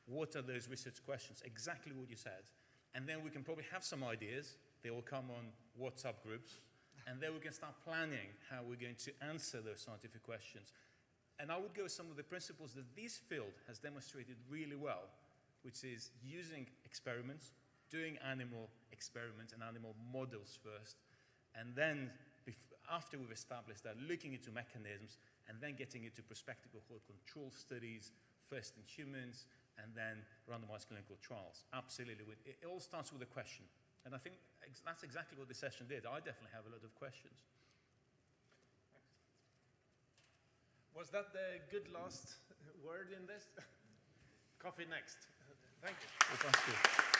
S6: what are those research questions? Exactly what you said. And then we can probably have some ideas. They will come on WhatsApp groups. And then we can start planning how we're going to answer those scientific questions. And I would go with some of the principles that this field has demonstrated really well, which is using experiments, doing animal experiments and animal models first, and then after we've established that, looking into mechanisms, and then getting into prospective cohort control studies, first in humans, and then randomized clinical trials. Absolutely. It all starts with a question. And I think that's exactly what the session did. I definitely have a lot of questions.
S3: Was that the good last word in this? Coffee next. Thank you.
S6: Well, thank you.